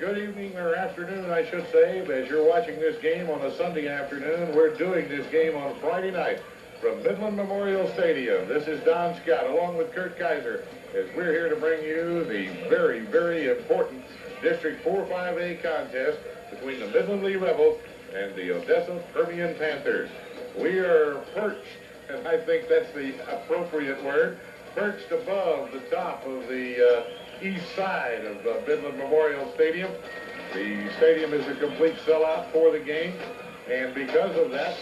Good evening or afternoon, I should say, as you're watching this game on a Sunday afternoon. We're doing this game on Friday night from Midland Memorial Stadium. This is Don Scott along with Kurt Kaiser as we're here to bring you the very, very important District 4-5A contest between the Midland Lee Rebels and the Odessa Permian Panthers. We are perched, and I think that's the appropriate word, perched above the top of the east side of Midland Memorial Stadium. The stadium is a complete sellout for the game, and because of that,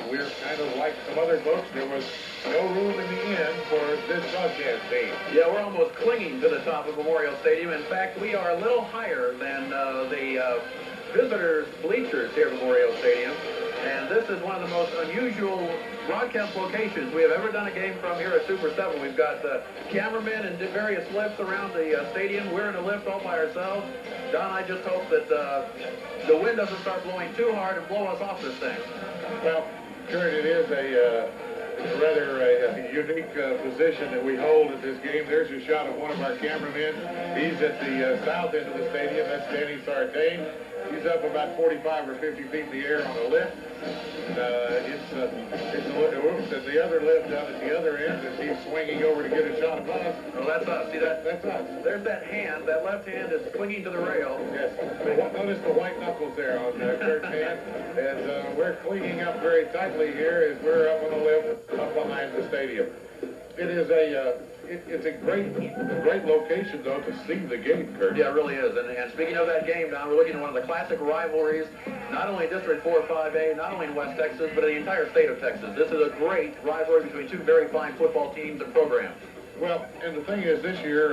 we're kind of like some other folks. There was no room in the end for this broadcast team. Yeah, we're almost clinging to the top of Memorial Stadium. In fact, we are a little higher than the visitors' bleachers here at Memorial Stadium. And this is one of the most unusual broadcast locations we have ever done a game from here at Super 7. We've got cameramen in various lifts around the stadium. We're in a lift all by ourselves. Don, I just hope that the wind doesn't start blowing too hard and blow us off this thing. Well, Kurt, it is a rather unique position that we hold at this game. There's a shot of one of our cameramen. He's at the south end of the stadium. That's Danny Sartain. He's up about 45 or 50 feet in the air on a lift. It's a look at the other lift down at the other end as he's swinging over to get a shot of us. Oh, that's us. See that? That's us. There's that hand. That left hand is swinging to the rail. Yes. Notice the white knuckles there on Kurt's hand as we're clinging up very tightly here as we're up on the lift up behind the stadium. It is it's a great location, though, to see the game, Kurt. Yeah, it really is. And speaking of that game, now we're looking at one of the classic rivalries, not only District 4-5A, not only in West Texas, but in the entire state of Texas. This is a great rivalry between two very fine football teams and programs. Well, and the thing is, this year,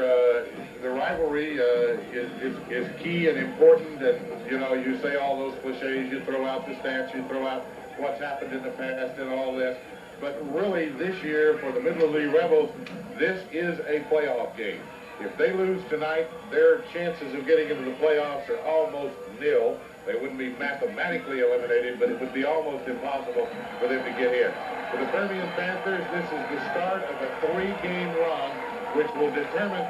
the rivalry is key and important. And, you know, you say all those cliches, you throw out the stats, you throw out what's happened in the past and all this. But really, this year, for the Midland Lee Rebels, this is a playoff game. If they lose tonight, their chances of getting into the playoffs are almost nil. They wouldn't be mathematically eliminated, but it would be almost impossible for them to get in. For the Permian Panthers, this is the start of a 3-game run, which will determine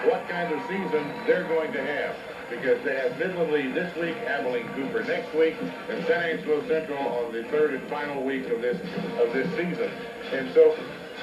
what kind of season they're going to have. Because they have Midland Lee this week, Abilene Cooper next week, and San Angelo Central on the third and final week of this season. And so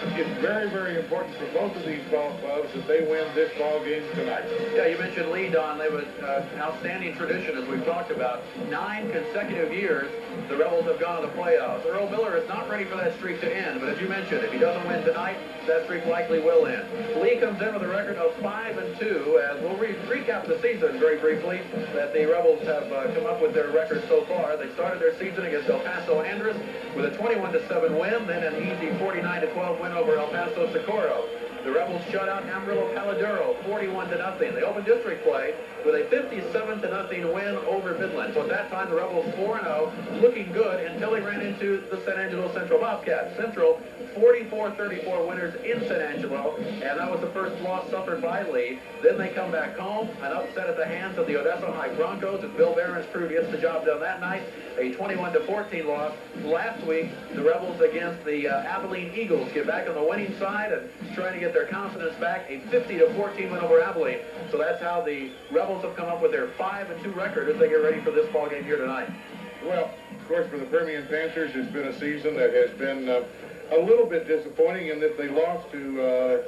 it's very, very important for both of these ball clubs that they win this ball game tonight. Yeah, you mentioned Lee, Don. They have an outstanding tradition, as we've talked about. 9 consecutive years, the Rebels have gone to the playoffs. Earl Miller is not ready for that streak to end, but as you mentioned, if he doesn't win tonight, that streak likely will end. Lee comes in with a record of 5-2, as we'll recap the season very briefly, that the Rebels have come up with their record so far. They started their season against El Paso Andress with a 21-7 win, then an easy 49-12 win over El Paso Socorro. The Rebels shut out Amarillo Paladuro 41-0. They opened district play with a 57-0 win over Midland. So at that time, the Rebels 4-0, looking good until they ran into the San Angelo Central Bobcats. Central 44-34 winners in San Angelo, and that was the first loss suffered by Lee. Then they come back home, an upset at the hands of the Odessa High Broncos, and Bill Barron's crew gets the job done that night. A 21-14 loss. Last week, the Rebels against the Abilene Eagles get back on the winning side and trying to get their confidence back. A 50-14 win over Abilene. So that's how the Rebels have come up with their 5-2 record as they get ready for this ball game here tonight. Well, of course, for the Permian Panthers, it's been a season that has been a little bit disappointing in that they lost to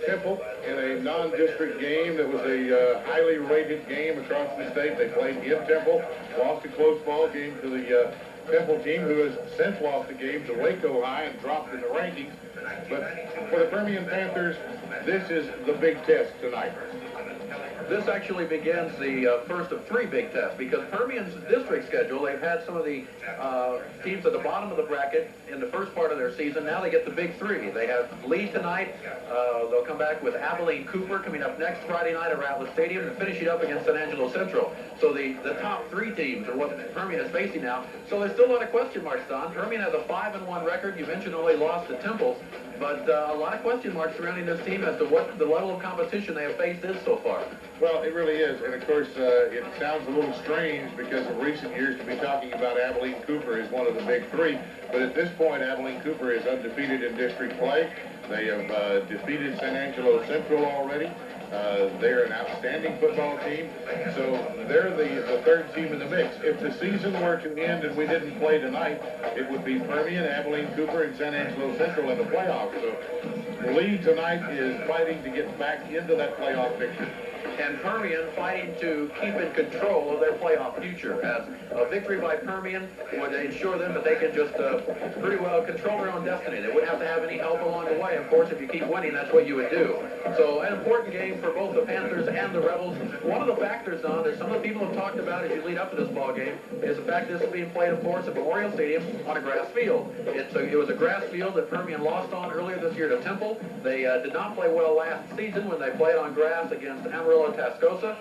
Temple in a non-district game that was a highly rated game across the state. They played in Temple, lost a close ball game to the Temple team, who has since lost the game to Waco High and dropped in the rankings. But for the Permian Panthers, this is the big test tonight. This actually begins the first of 3 big tests, because Permian's district schedule, they've had some of the teams at the bottom of the bracket in the first part of their season. Now they get the big 3. They have Lee tonight. They'll come back with Abilene Cooper coming up next Friday night at Ratliff Stadium and finishing up against San Angelo Central. So the top 3 teams are what Permian is facing now. So there's still a lot of question marks, Don. Permian has a 5-1 record. You mentioned only lost to Temple, but a lot of question marks surrounding this team as to what the level of competition they have faced is so far. Well, it really is, and of course, it sounds a little strange because of recent years to be talking about Abilene Cooper as one of the big 3, but at this point, Abilene Cooper is undefeated in district play. They have defeated San Angelo Central already. They're an outstanding football team, so they're the third team in the mix. If the season were to end and we didn't play tonight, it would be Permian, Abilene, Cooper, and San Angelo Central in the playoffs. So Lee tonight is fighting to get back into that playoff picture. And Permian fighting to keep in control of their playoff future, as a victory by Permian would ensure them that they can just pretty well control their own destiny. They wouldn't have to have any help along the way. Of course, if you keep winning, that's what you would do. So an important game for both the Panthers and the Rebels. One of the factors, Don, that some of the people have talked about as you lead up to this ball game is the fact this is being played, of course, at Memorial Stadium on a grass field. It was a grass field that Permian lost on earlier this year to Temple. They did not play well last season when they played on grass against Amarillo Tascosa.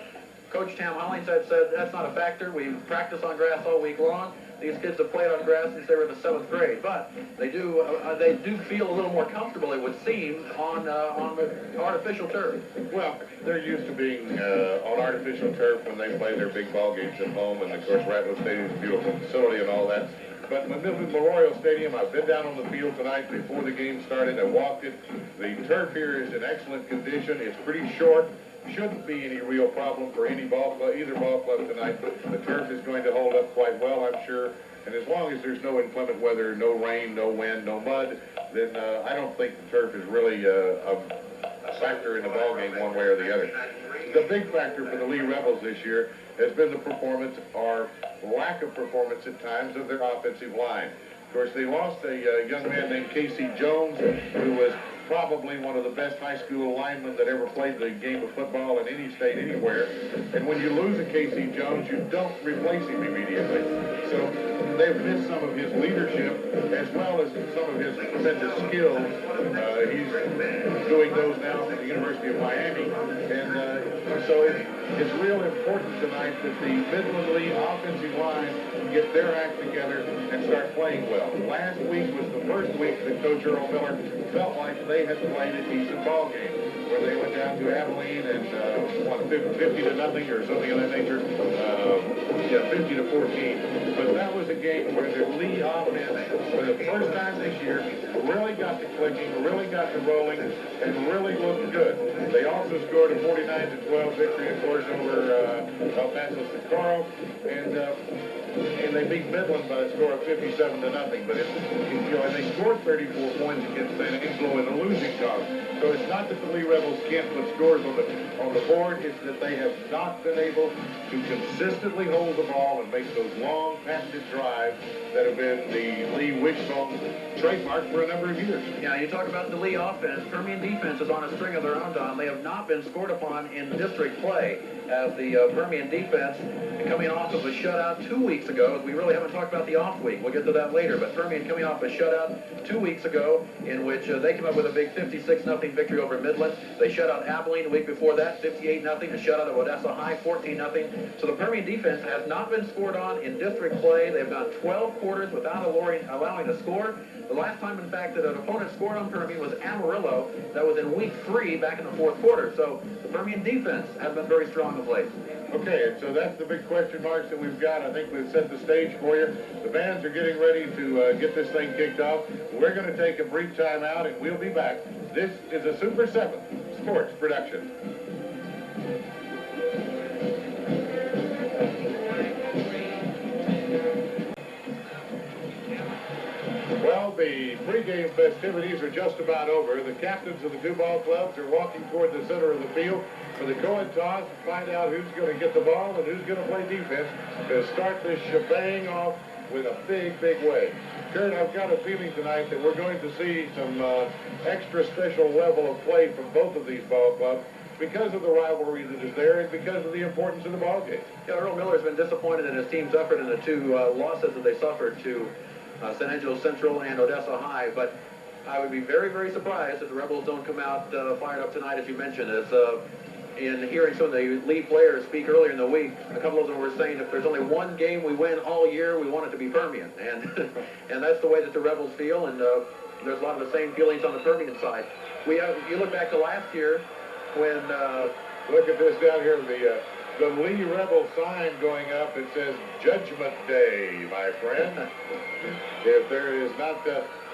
Coach Tam Hollings had said that's not a factor. We practice on grass all week long. These kids have played on grass since they were in the 7th grade, but they do feel a little more comfortable, it would seem, on the artificial turf. Well, they're used to being on artificial turf when they play their big ball games at home, and of course Rattler Stadium is a beautiful facility and all that. But Midland Memorial Stadium, I've been down on the field tonight before the game started. I walked it. The turf here is in excellent condition. It's pretty short. Shouldn't be any real problem for any ball club, either ball club tonight. The turf is going to hold up quite well, I'm sure. And as long as there's no inclement weather, no rain, no wind, no mud, then I don't think the turf is really a factor in the ball game one way or the other. The big factor for the Lee Rebels this year has been the performance, or lack of performance at times, of their offensive line. Of course, they lost a young man named Casey Jones, who was probably one of the best high school linemen that ever played the game of football in any state anywhere. And when you lose a Casey Jones, you don't replace him immediately. So they've missed some of his leadership as well as some of his tremendous skills. He's doing those now at the University of Miami. And so it's real important tonight that the Midland Lee offensive line get their act together and start playing well. Last week was the first week that Coach Earl Miller felt like they had played a decent ball game, where they went down to Abilene and won 50-0 or something of that nature. 50-14. But that was a game where the Lee offense, for the first time this year, really got to clicking, really got to rolling, and really looked good. They also scored a 49-12 victory, of course, over El Paso Socorro, and they beat Midland by a score of 57-0. But and they scored 34 points against San Angelo in a losing cause. So it's not that the Lee Rebels can't put scores on the board. It's that they have not been able to consistently hold the ball and make those long patented drives that have been the Lee wishbone trademark for a number of years. Yeah, you talk about the Lee offense. Permian defense is on a string of their own, Don. They have not been scored upon in district play, as the Permian defense, coming off of a shutout 2 weeks ago. We really haven't talked about the off week. We'll get to that later. But Permian coming off a shutout 2 weeks ago, in which they came up with a big 56-0 victory over Midland. They shut out Abilene the week before that, 58-0. A shutout of Odessa High, 14-0. So the Permian defense has not been scored on in district play. They've gone 12 quarters without allowing a score. The last time, in fact, that an opponent scored on Permian was Amarillo. That was in week 3 back in the 4th quarter. So the Permian defense has been very strong of late. Okay, and so that's the big question marks that we've got. I think we've set the stage for you. The bands are getting ready to get this thing kicked off. We're going to take a brief time out, and we'll be back. This is a Super 7 Sports production. Well, the pregame festivities are just about over. The captains of the two ball clubs are walking toward the center of the field for the coin toss to find out who's going to get the ball and who's going to play defense to start this shebang off with a big, big way. Kurt, I've got a feeling tonight that we're going to see some extra special level of play from both of these ball clubs because of the rivalry that is there and because of the importance of the ball game. Yeah, Earl Miller has been disappointed in his team's effort in the two losses that they suffered to San Angelo Central and Odessa High, but I would be very, very surprised if the Rebels don't come out fired up tonight, as you mentioned. As in hearing some of the Lee players speak earlier in the week, a couple of them were saying if there's only one game we win all year, we want it to be Permian, and and that's the way that the Rebels feel, and there's a lot of the same feelings on the Permian side. You look back to last year when look at this down here, the Lee Rebel sign going up. It says Judgment Day, my friend. If there is not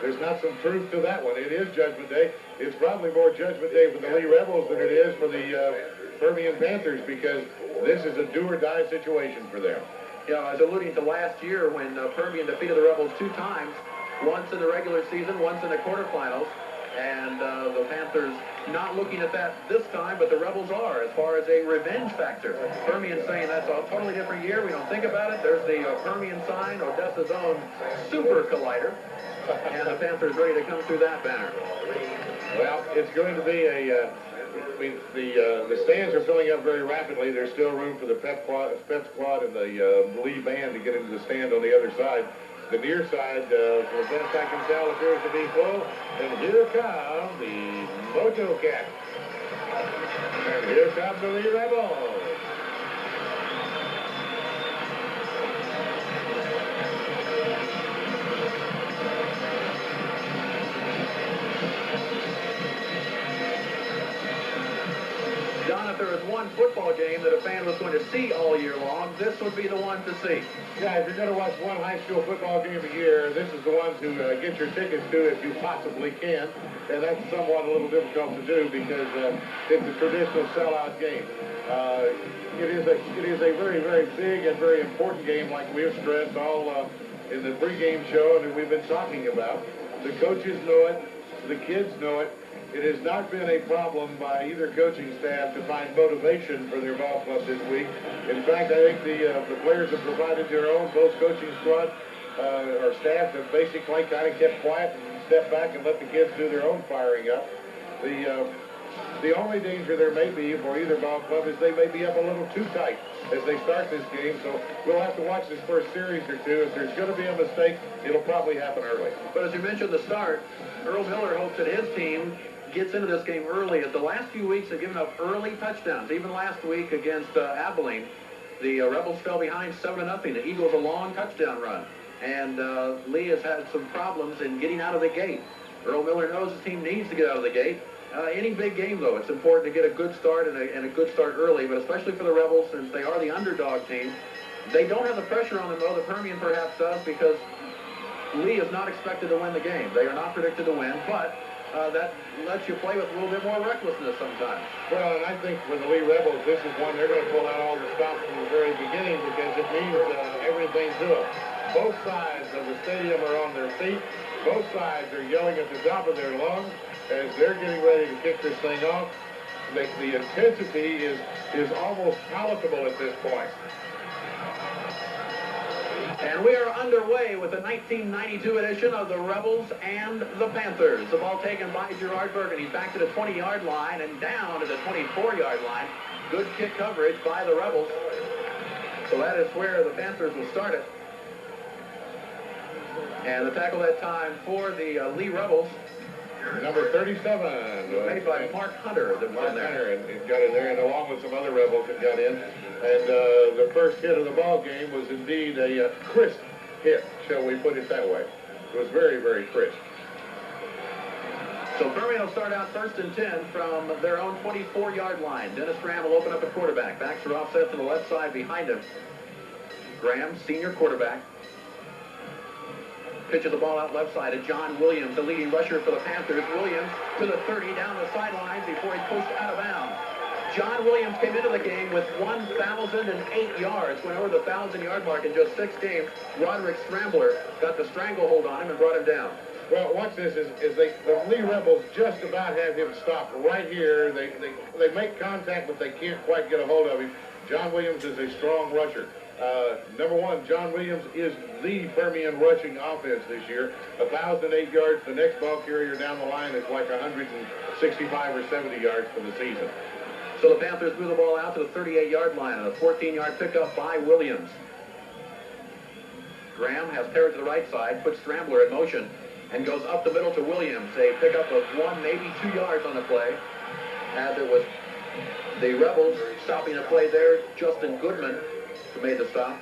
there's not some truth to that one. It is Judgment Day. It's probably more Judgment Day for the Lee Rebels than it is for the Permian Panthers, because this is a do-or-die situation for them. Yeah, I was alluding to last year when Permian defeated the Rebels 2 times, once in the regular season, once in the quarterfinals, and the Panthers not looking at that this time, but the Rebels are, as far as a revenge factor. Permian saying that's a totally different year. We don't think about it. There's the Permian sign, Odessa's own super collider, and the Panthers ready to come through that banner. Well, it's going to be a... the stands are filling up very rapidly. There's still room for the Pep Squad and the Lee Band to get into the stand on the other side. The near side, for the best I can tell, appears to be full. And here come the Mojo Cats. And here comes the Lee Rebels. John, if there was one football game that a fan was going to see all year long, this would be the one to see. Yeah, if you're going to watch one high school football game a year, this is the one to get your tickets to if you possibly can. And that's somewhat a little difficult to do because it's a traditional sellout game. It is a very, very big and very important game, like we have stressed all in the pregame show that we've been talking about. The coaches know it. The kids know it. It has not been a problem by either coaching staff to find motivation for their ball club this week. In fact, I think the players have provided their own. Both coaching squad or staff have basically kind of kept quiet and stepped back and let the kids do their own firing up. The only danger there may be for either ball club is they may be up a little too tight as they start this game, so we'll have to watch this first series or two. If there's going to be a mistake, it'll probably happen early. But as you mentioned the start, Earl Miller hopes that his team gets into this game early. As the last few weeks have given up early touchdowns. Even last week against Abilene, the Rebels fell behind 7-0. The Eagles a long touchdown run. And Lee has had some problems in getting out of the gate. Earl Miller knows his team needs to get out of the gate. Any big game, though, it's important to get a good start and a good start early, but especially for the Rebels, since they are the underdog team. They don't have the pressure on them, though, the Permian perhaps does, because Lee is not expected to win the game. They are not predicted to win, but that lets you play with a little bit more recklessness sometimes. Well, and I think for the Lee Rebels, this is one they're going to pull out all the stops from the very beginning because it means everything to them. Both sides of the stadium are on their feet. Both sides are yelling at the top of their lungs as they're getting ready to kick this thing off. The intensity is almost palatable at this point. And we are underway with the 1992 edition of the Rebels and the Panthers. The ball taken by Gerard Bergen. He's back to the 20-yard line and down to the 24-yard line. Good kick coverage by the Rebels. So that is where the Panthers will start it. And the tackle that time for the Lee Rebels. Number 37. Made by Mark Hunter that was in there. And got in there, and along with some other Rebels that got in. And the first hit of the ball game was indeed a crisp hit, shall we put it that way. It was very, very crisp. So Permian will start out 1st and 10 from their own 24-yard line. Dennis Graham will open up a quarterback. Backs are offset to the left side behind him. Graham, senior quarterback. Pitches the ball out left side to John Williams, the leading rusher for the Panthers. Williams to the 30 down the sidelines before he's pushed out of bounds. John Williams came into the game with 1,008 yards, went over the 1,000-yard mark in just 6 games. Roderick Scrambler got the stranglehold on him and brought him down. Well, watch this. The Lee Rebels just about have him stopped right here. They make contact, but they can't quite get a hold of him. John Williams is a strong rusher. Number one, John Williams is the Permian rushing offense this year. 1,008 yards. The next ball carrier down the line is like 165 or 70 yards for the season. So the Panthers move the ball out to the 38-yard line and a 14-yard pickup by Williams. Graham has carried to the right side, puts Scrambler in motion, and goes up the middle to Williams. A pickup of 1, maybe 2 yards on the play. As it was the Rebels stopping the play there, Justin Goodman, who made the stop.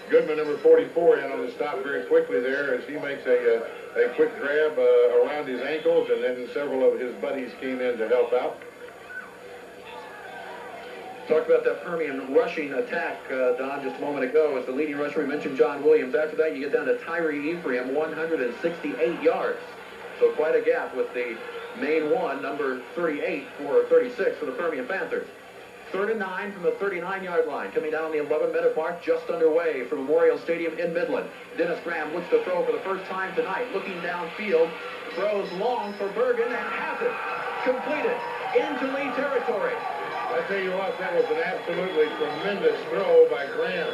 Goodman, number 44, in on the stop very quickly there as he makes a quick grab around his ankles, and then several of his buddies came in to help out. Talked about that Permian rushing attack, Don, just a moment ago. As the leading rusher, we mentioned John Williams. After that, you get down to Tyree Ephraim, 168 yards. So quite a gap with the main one, number 38 or 36 for the Permian Panthers. 3rd and 9 from the 39-yard line. Coming down the 11-minute mark, just underway from Memorial Stadium in Midland. Dennis Graham looks to throw for the first time tonight. Looking downfield, throws long for Bergen and has it. Completed into Lee territory. I tell you what, that was an absolutely tremendous throw by Graham.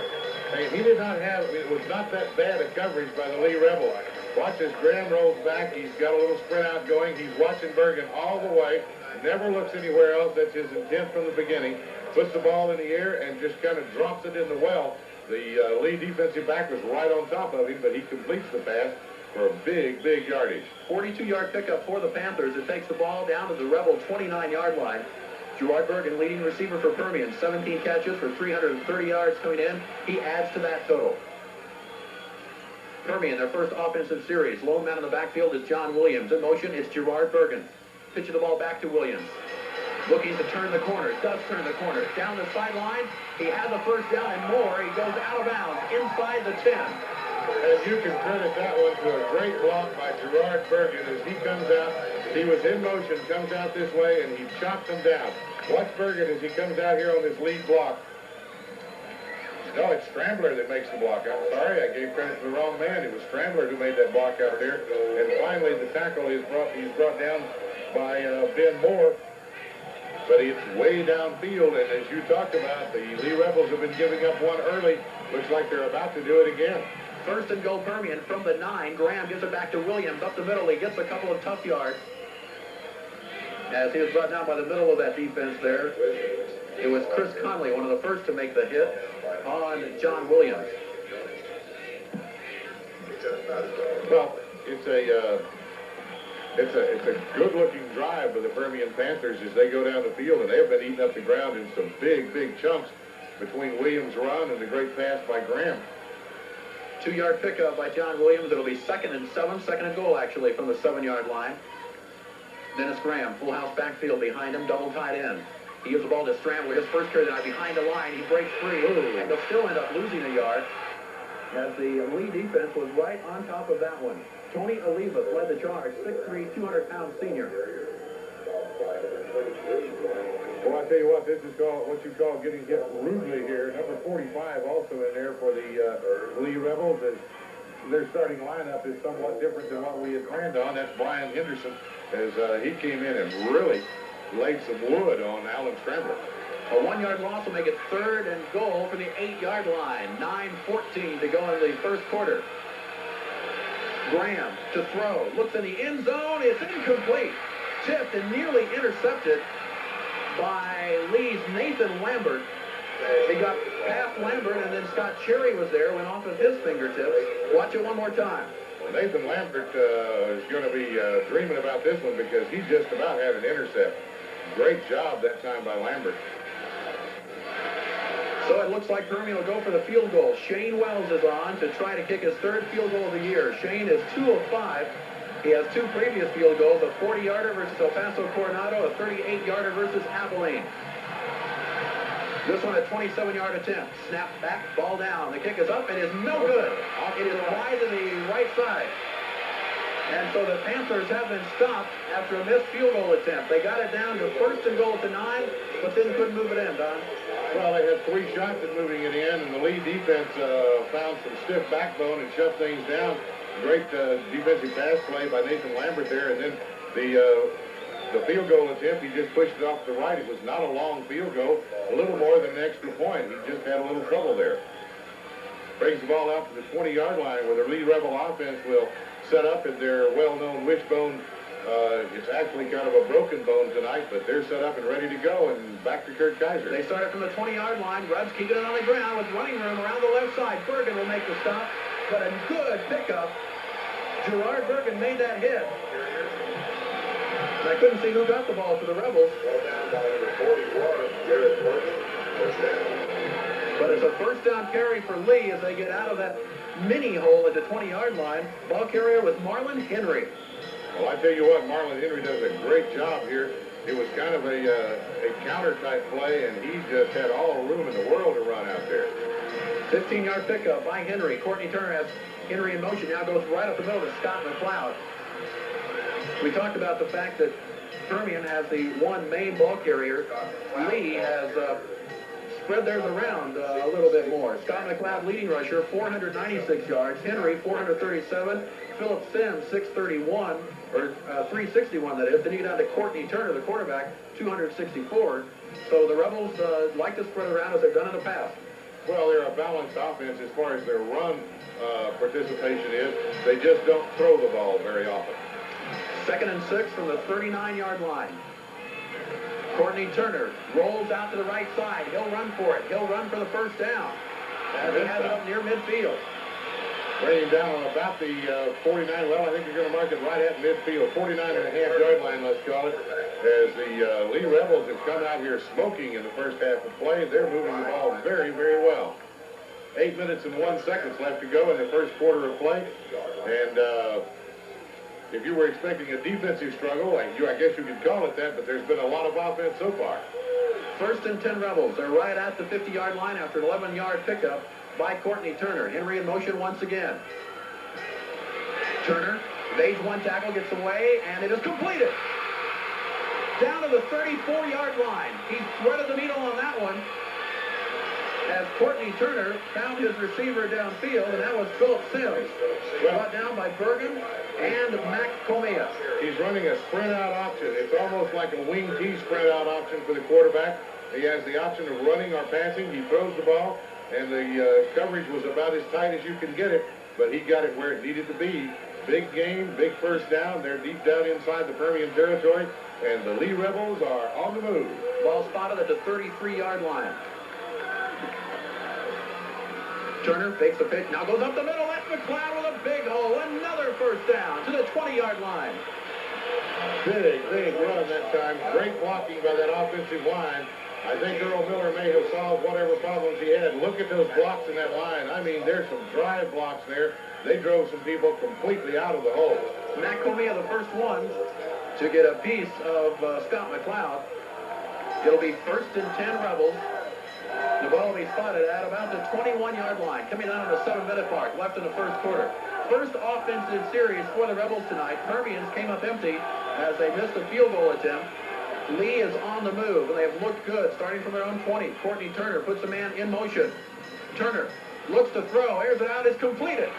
Hey, he did not have, it was not that bad a coverage by the Lee Rebel. Watch as Graham rolls back. He's got a little sprint out going. He's watching Bergen all the way. Never looks anywhere else. That's his intent from the beginning. Puts the ball in the air and just kind of drops it in the well. The Lee defensive back was right on top of him, but he completes the pass for a big, big yardage. 42-yard pickup for the Panthers. It takes the ball down to the Rebel 29-yard line. Gerard Bergen, leading receiver for Permian, 17 catches for 330 yards coming in. He adds to that total. Permian, their first offensive series. Lone man in the backfield is John Williams. In motion, it's Gerard Bergen. Pitching the ball back to Williams. Looking to turn the corner. Does turn the corner. Down the sideline. He has a first down and more. He goes out of bounds inside the 10. And you can credit that one to a great block by Gerard Bergen as he comes out. He was in motion, comes out this way, and he chopped them down. Watch Bergen as he comes out here on this lead block. No, it's Scrambler that makes the block. I'm sorry, I gave credit to the wrong man. It was Scrambler who made that block out there. And finally, the tackle is brought down by Ben Moore. But it's way downfield, and as you talked about, the Lee Rebels have been giving up one early. Looks like they're about to do it again. 1st and goal Permian from the 9. Graham gives it back to Williams up the middle. He gets a couple of tough yards. As he was brought down by the middle of that defense there, it was Chris Conley, one of the first to make the hit on John Williams. Well, it's a good-looking drive by the Permian Panthers as they go down the field, and they've been eating up the ground in some big, big chunks between Williams' run and the great pass by Graham. 2-yard pickup by John Williams. It'll be 2nd and 7, 2nd and goal actually from the 7-yard line. Dennis Graham, full house backfield behind him, double tight end. He gives the ball to Scrambler. His first carry tonight behind the line. He breaks free, and they'll still end up losing a yard as the Lee defense was right on top of that one. Tony Olivas led the charge, 6'3", 200-pound senior. Well, I tell you what, this is what you call getting hit rudely here. Number 45 also in there for the Lee Rebels. As their starting lineup is somewhat different than what we had planned on. That's Brian Henderson, as he came in and really laid some wood on Alan Scrambler. A 1-yard loss will make it 3rd and goal for the 8-yard line. 9:14 to go in the first quarter. Graham to throw. Looks in the end zone. It's incomplete. Tipped and nearly intercepted by Lee's Nathan Lambert. He got past Lambert, and then Scott Cherry was there, went off of his fingertips. Watch it one more time. Well, Nathan Lambert is going to be dreaming about this one because he just about had an intercept. Great job that time by Lambert. So it looks like Permian will go for the field goal. Shane Wells is on to try to kick his 3rd field goal of the year. Shane is 2 of 5. He has 2 previous field goals, a 40-yarder versus El Paso Coronado, a 38-yarder versus Abilene. This one a 27-yard attempt. Snap back, ball down. The kick is up and is no good. It is wide to the right side. And so the Panthers have been stopped after a missed field goal attempt. They got it down to 1st and goal at the 9, but then couldn't move it in, Don. Well, they had 3 shots at moving it in, and the lead defense found some stiff backbone and shut things down. Great defensive pass play by Nathan Lambert there, and then the field goal attempt, he just pushed it off to the right. It was not a long field goal, a little more than an extra point. He just had a little trouble there. Brings the ball out to the 20-yard line where the Lee Rebel offense will set up at their well-known wishbone. It's actually kind of a broken bone tonight, but they're set up and ready to go, and back to Kurt Kaiser. They started from the 20-yard line. Rudd's keeping it on the ground with running room around the left side. Bergen will make the stop, but a good pickup. Gerard Bergen made that hit. And I couldn't see who got the ball for the Rebels. But it's a first down carry for Lee as they get out of that mini hole at the 20-yard line. Ball carrier was Marlon Henry. Well, I tell you what, Marlon Henry does a great job here. It was kind of a counter-type play, and he just had all the room in the world to run out there. 15-yard pickup by Henry. Courtney Turner has Henry in motion, now goes right up the middle to Scott McLeod. We talked about the fact that Permian has the one main ball carrier. Lee has spread theirs around a little bit more. Scott McLeod, leading rusher, 496 yards. Henry, 437. Philip Sims, 631, or 361, that is. Then you get down to Courtney Turner, the quarterback, 264. So the Rebels like to spread around as they've done in the past. Well, they're a balanced offense as far as their run participation is. They just don't throw the ball very often. 2nd and 6 from the 39-yard line. Courtney Turner rolls out to the right side. He'll run for it. He'll run for the first down. And he has it up near midfield. Bringing down on about the 49, well, I think they're going to mark it right at midfield. 49.5-yard line, let's call it. As the Lee Rebels have come out here smoking in the first half of play, they're moving the ball very, very well. 8 minutes and 1 second left to go in the first quarter of play. And if you were expecting a defensive struggle, I guess you could call it that, but there's been a lot of offense so far. 1st and 10 Rebels. They're right at the 50-yard line after an 11-yard pickup by Courtney Turner. Henry in motion once again. Turner evades one tackle, gets away, and it is completed. Down to the 34-yard line. He threaded the needle on that one as Courtney Turner found his receiver downfield, and that was Philip Sims. Brought down by Bergen and Mac Comea. He's running a sprint-out option. It's almost like a wing T sprint-out option for the quarterback. He has the option of running or passing. He throws the ball, and the coverage was about as tight as you can get it, but he got it where it needed to be. Big game, big first down. They're deep down inside the Permian territory, and the Lee Rebels are on the move. Ball spotted at the 33-yard line. Turner fakes the pitch, now goes up the middle. That's McLeod with a big hole. Another first down to the 20-yard line. Big run that time. Great blocking by that offensive line. I think Earl Miller may have solved whatever problems he had. Look at those blocks in that line. I mean, there's some drive blocks there. They drove some people completely out of the hole. Mac Comea, the first one to get a piece of Scott McLeod. It'll be 1st and 10 Rebels. The ball will be spotted at about the 21-yard line, coming down on the 7-minute mark, left in the first quarter. First offensive series for the Rebels tonight. Permians came up empty as they missed a field goal attempt. Lee is on the move, and they have looked good, starting from their own 20. Courtney Turner puts a man in motion. Turner looks to throw, airs it out, it's completed.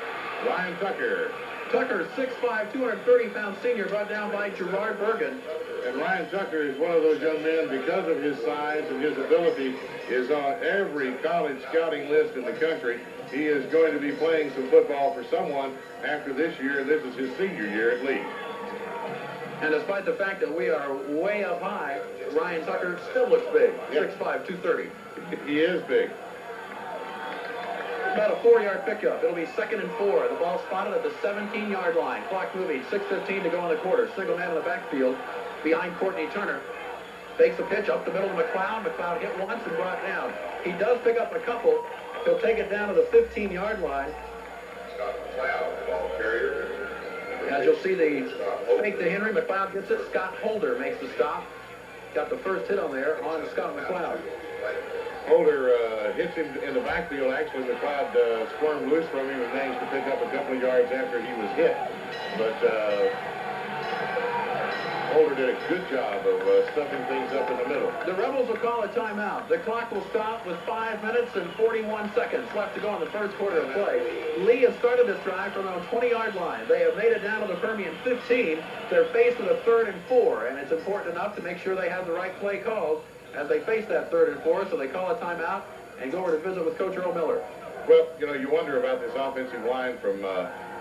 Ryan Tucker. Tucker, 6'5", 230-pound senior, brought down by Gerard Bergen. And Ryan Tucker is one of those young men, because of his size and his ability, is on every college scouting list in the country. He is going to be playing some football for someone after this year. This is his senior year at Lee. And despite the fact that we are way up high, Ryan Tucker still looks big. Yep. 6'5", 230. He is big. About a 4-yard pickup. It'll be 2nd and 4. The ball spotted at the 17-yard line. Clock moving. 6:15 to go in the quarter. Single man in the backfield behind Courtney Turner. Fakes a pitch up the middle to McLeod. McLeod hit once and brought down. He does pick up a couple. He'll take it down to the 15-yard line. Scott McLeod, ball carrier. As you'll see, the fake to Henry. McLeod gets it. Scott Holder makes the stop. Got the first hit on there on Scott McLeod. Holder hits him in the backfield. Actually, McLeod squirmed loose from him and managed to pick up a couple of yards after he was hit. But Holder did a good job of stuffing things up in the middle. The Rebels will call a timeout. The clock will stop with 5 minutes and 41 seconds left to go in the first quarter of play. Lee has started this drive from around 20-yard line. They have made it down to the Permian 15. They're faced with a 3rd and 4, and it's important enough to make sure they have the right play called as they face that 3rd and 4, so they call a timeout and go over to visit with Coach Earl Miller. Well, you know, you wonder about this offensive line from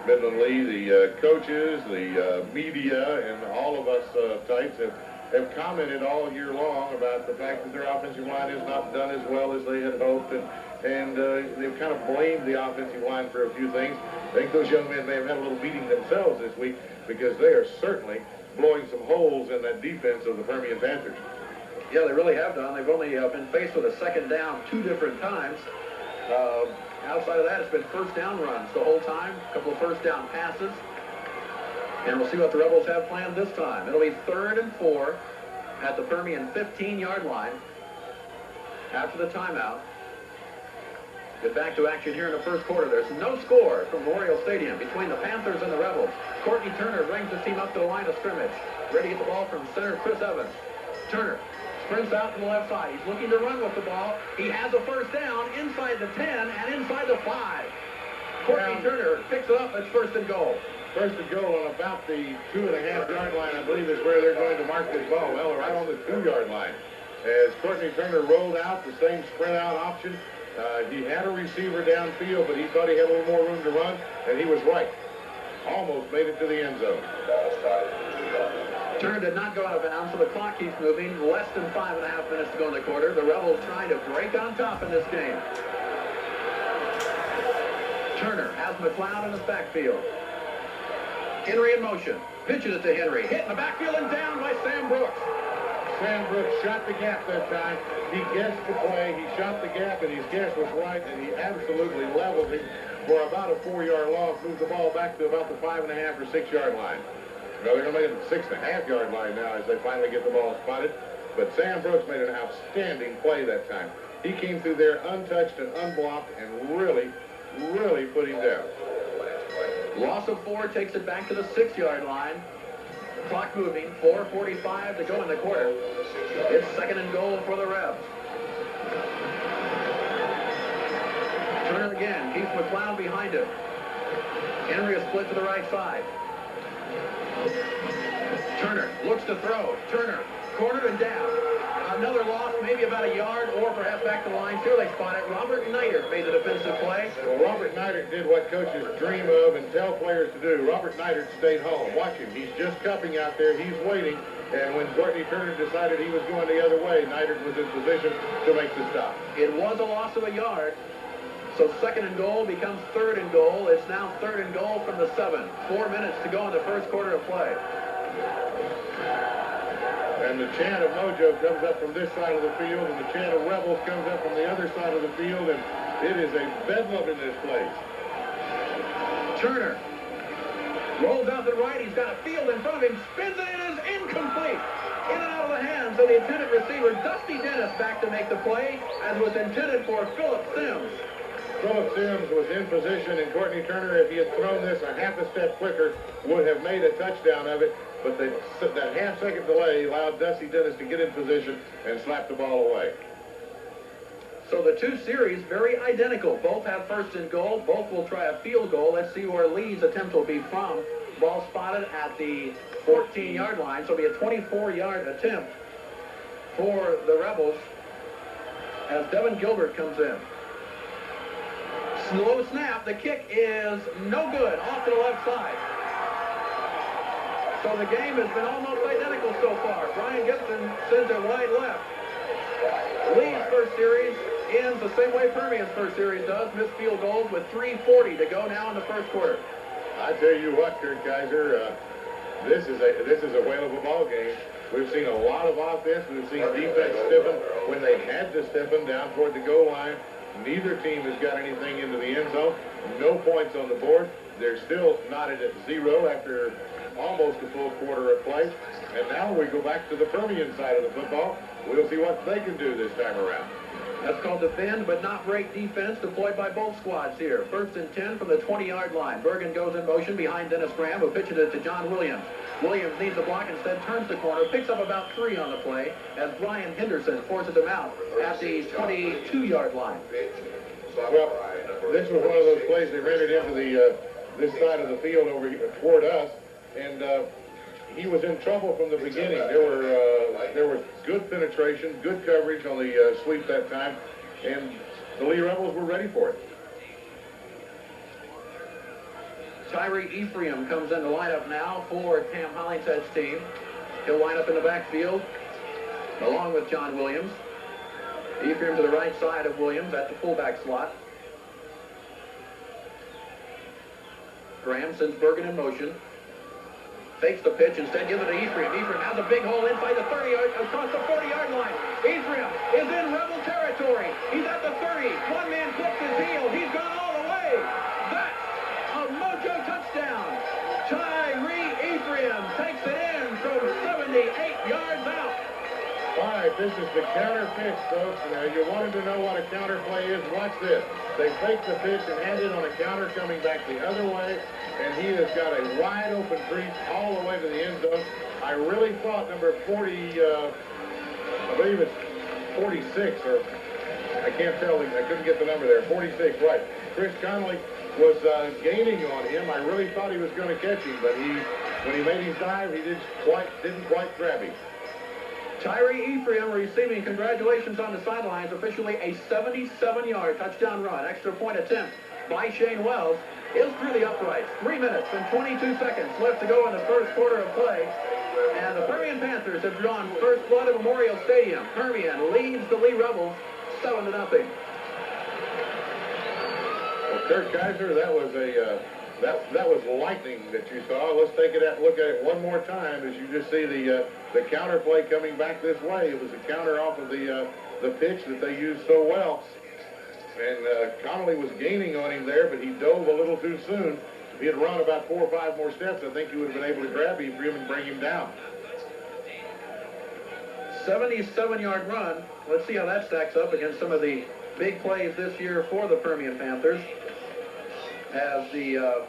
Midland Lee. The coaches, the media, and all of us types have commented all year long about the fact that their offensive line has not done as well as they had hoped, and they've kind of blamed the offensive line for a few things. I think those young men may have had a little beating themselves this week because they are certainly blowing some holes in that defense of the Permian Panthers. Yeah, they really have done. They've only been faced with a 2nd down 2 different times. Outside of that, it's been first down runs the whole time, a couple of first down passes. And we'll see what the Rebels have planned this time. It'll be 3rd and 4 at the Permian 15-yard line after the timeout. Get back to action here in the first quarter. There's no score from Memorial Stadium between the Panthers and the Rebels. Courtney Turner brings his team up to the line of scrimmage. Ready to get the ball from center Chris Evans. Turner sprints out to the left side. He's looking to run with the ball. He has a first down inside the 10 and inside the 5. Courtney Turner picks it up. It's first and goal. First and goal on about the 2.5-yard line, I believe, is where they're going to mark this ball. Well, right on the 2-yard line. As Courtney Turner rolled out the same spread out option, he had a receiver downfield, but he thought he had a little more room to run, and he was right. Almost made it to the end zone. Turner did not go out of bounds, so the clock keeps moving. Less than 5.5 minutes to go in the quarter. The Rebels trying to break on top in this game. Turner has McLeod in his backfield. Henry in motion. Pitches it to Henry. Hit in the backfield and down by Sam Brooks. Sam Brooks shot the gap that time. He guessed the play. He shot the gap, and his guess was right, and he absolutely leveled him for about a 4-yard loss. Moved the ball back to about the 5.5 or 6-yard line. Well, they're going to make it the 6.5-yard line now as they finally get the ball spotted. But Sam Brooks made an outstanding play that time. He came through there untouched and unblocked and really put him down. Loss of 4 takes it back to the 6-yard line. Clock moving, 4:45 to go in the quarter. It's second and goal for the Rebs. Turner again, keeps McLeod behind him. Henry is split to the right side. Turner looks to throw. Turner, cornered and down. Another loss, maybe about a yard, or perhaps back to the line. Sure, they spot it. Robert Neidert made the defensive play. Well, Robert Neidert did what coaches dream of and tell players to do. Robert Neidert stayed home. Watch him. He's just cupping out there. He's waiting. And when Courtney Turner decided he was going the other way, Neidert was in position to make the stop. It was a loss of a yard. So second and goal becomes third and goal. It's now third and goal from the 7. 4 minutes to go in the first quarter of play. And the chant of Mojo comes up from this side of the field, and the chant of Rebels comes up from the other side of the field, and it is a bedlam in this place. Turner rolls out to the right. He's got a field in front of him. Spins it. It is incomplete. In and out of the hands of the intended receiver, Dusty Dennis, back to make the play, as was intended for Philip Sims. Philip Sims was in position, and Courtney Turner, if he had thrown this a half a step quicker, would have made a touchdown of it. But that half-second delay allowed Dusty Dennis to get in position and slap the ball away. So the two series very identical. Both have first and goal. Both will try a field goal. Let's see where Lee's attempt will be from. Ball spotted at the 14-yard line. So it'll be a 24-yard attempt for the Rebels as Devin Gilbert comes in. Slow snap. The kick is no good. Off to the left side. So the game has been almost identical so far. Brian Gibson sends it wide left. Lee's first series ends the same way Permian's first series does. Missed field goals with 3:40 to go now in the first quarter. I tell you what, Kurt Kaiser, this is a whale of a ball game. We've seen a lot of offense. We've seen defense stiffen when they had to stiffen down toward the goal line. Neither team has got anything into the end zone. No points on the board. They're still knotted at 0 after almost a full quarter of play. And now we go back to the Permian side of the football. We'll see what they can do this time around. That's called defend but not break defense, deployed by both squads here. First and 10 from the 20-yard line. Bergen goes in motion behind Dennis Graham, who pitches it to John Williams. Williams needs a block, instead turns the corner, picks up about 3 on the play as Brian Henderson forces him out at the 22-yard line. Well, this was one of those plays they ran it into the this side of the field over here toward us, and he was in trouble from the beginning. There was good penetration, good coverage on the sweep that time, and the Lee Rebels were ready for it. Tyree Ephraim comes in the lineup now for Cam Hollingshead's team. He'll line up in the backfield along with John Williams. Ephraim to the right side of Williams at the fullback slot. Graham sends Bergen in motion. Fakes the pitch, instead gives it to Ephraim. Ephraim has a big hole inside the 30-yard, across the 40-yard line. Ephraim is in Rebel territory. He's at the 30. One man clips his heel. He's gone all the way. That's a Mojo touchdown. Tyree Ephraim takes it in from 78 yards out. this is the counter pitch, folks. Now, you wanted to know what a counter play is. Watch this. They fake the pitch and hand it on a counter coming back the other way, and he has got a wide open crease all the way to the end zone. I really thought number 40, I believe it's 46, or I can't tell. I couldn't get the number there. 46, right. Chris Connolly was gaining on him. I really thought he was going to catch him, but when he made his dive, he didn't quite grab him. Tyree Ephraim receiving congratulations on the sidelines. Officially a 77-yard touchdown run. Extra point attempt by Shane Wells is through the uprights. 3 minutes and 22 seconds left to go in the first quarter of play. And the Permian Panthers have drawn first blood at Memorial Stadium. Permian leads the Lee Rebels 7-0. Well, Kurt Kaiser, that was that was lightning that you saw. Let's take it out, look at it one more time as you just see the counter play coming back this way. It was a counter off of the pitch that they used so well. And Connolly was gaining on him there, but he dove a little too soon. If he had run about 4 or 5 more steps, I think he would have been able to grab him and bring him down. 77-yard run. Let's see how that stacks up against some of the big plays this year for the Permian Panthers. As the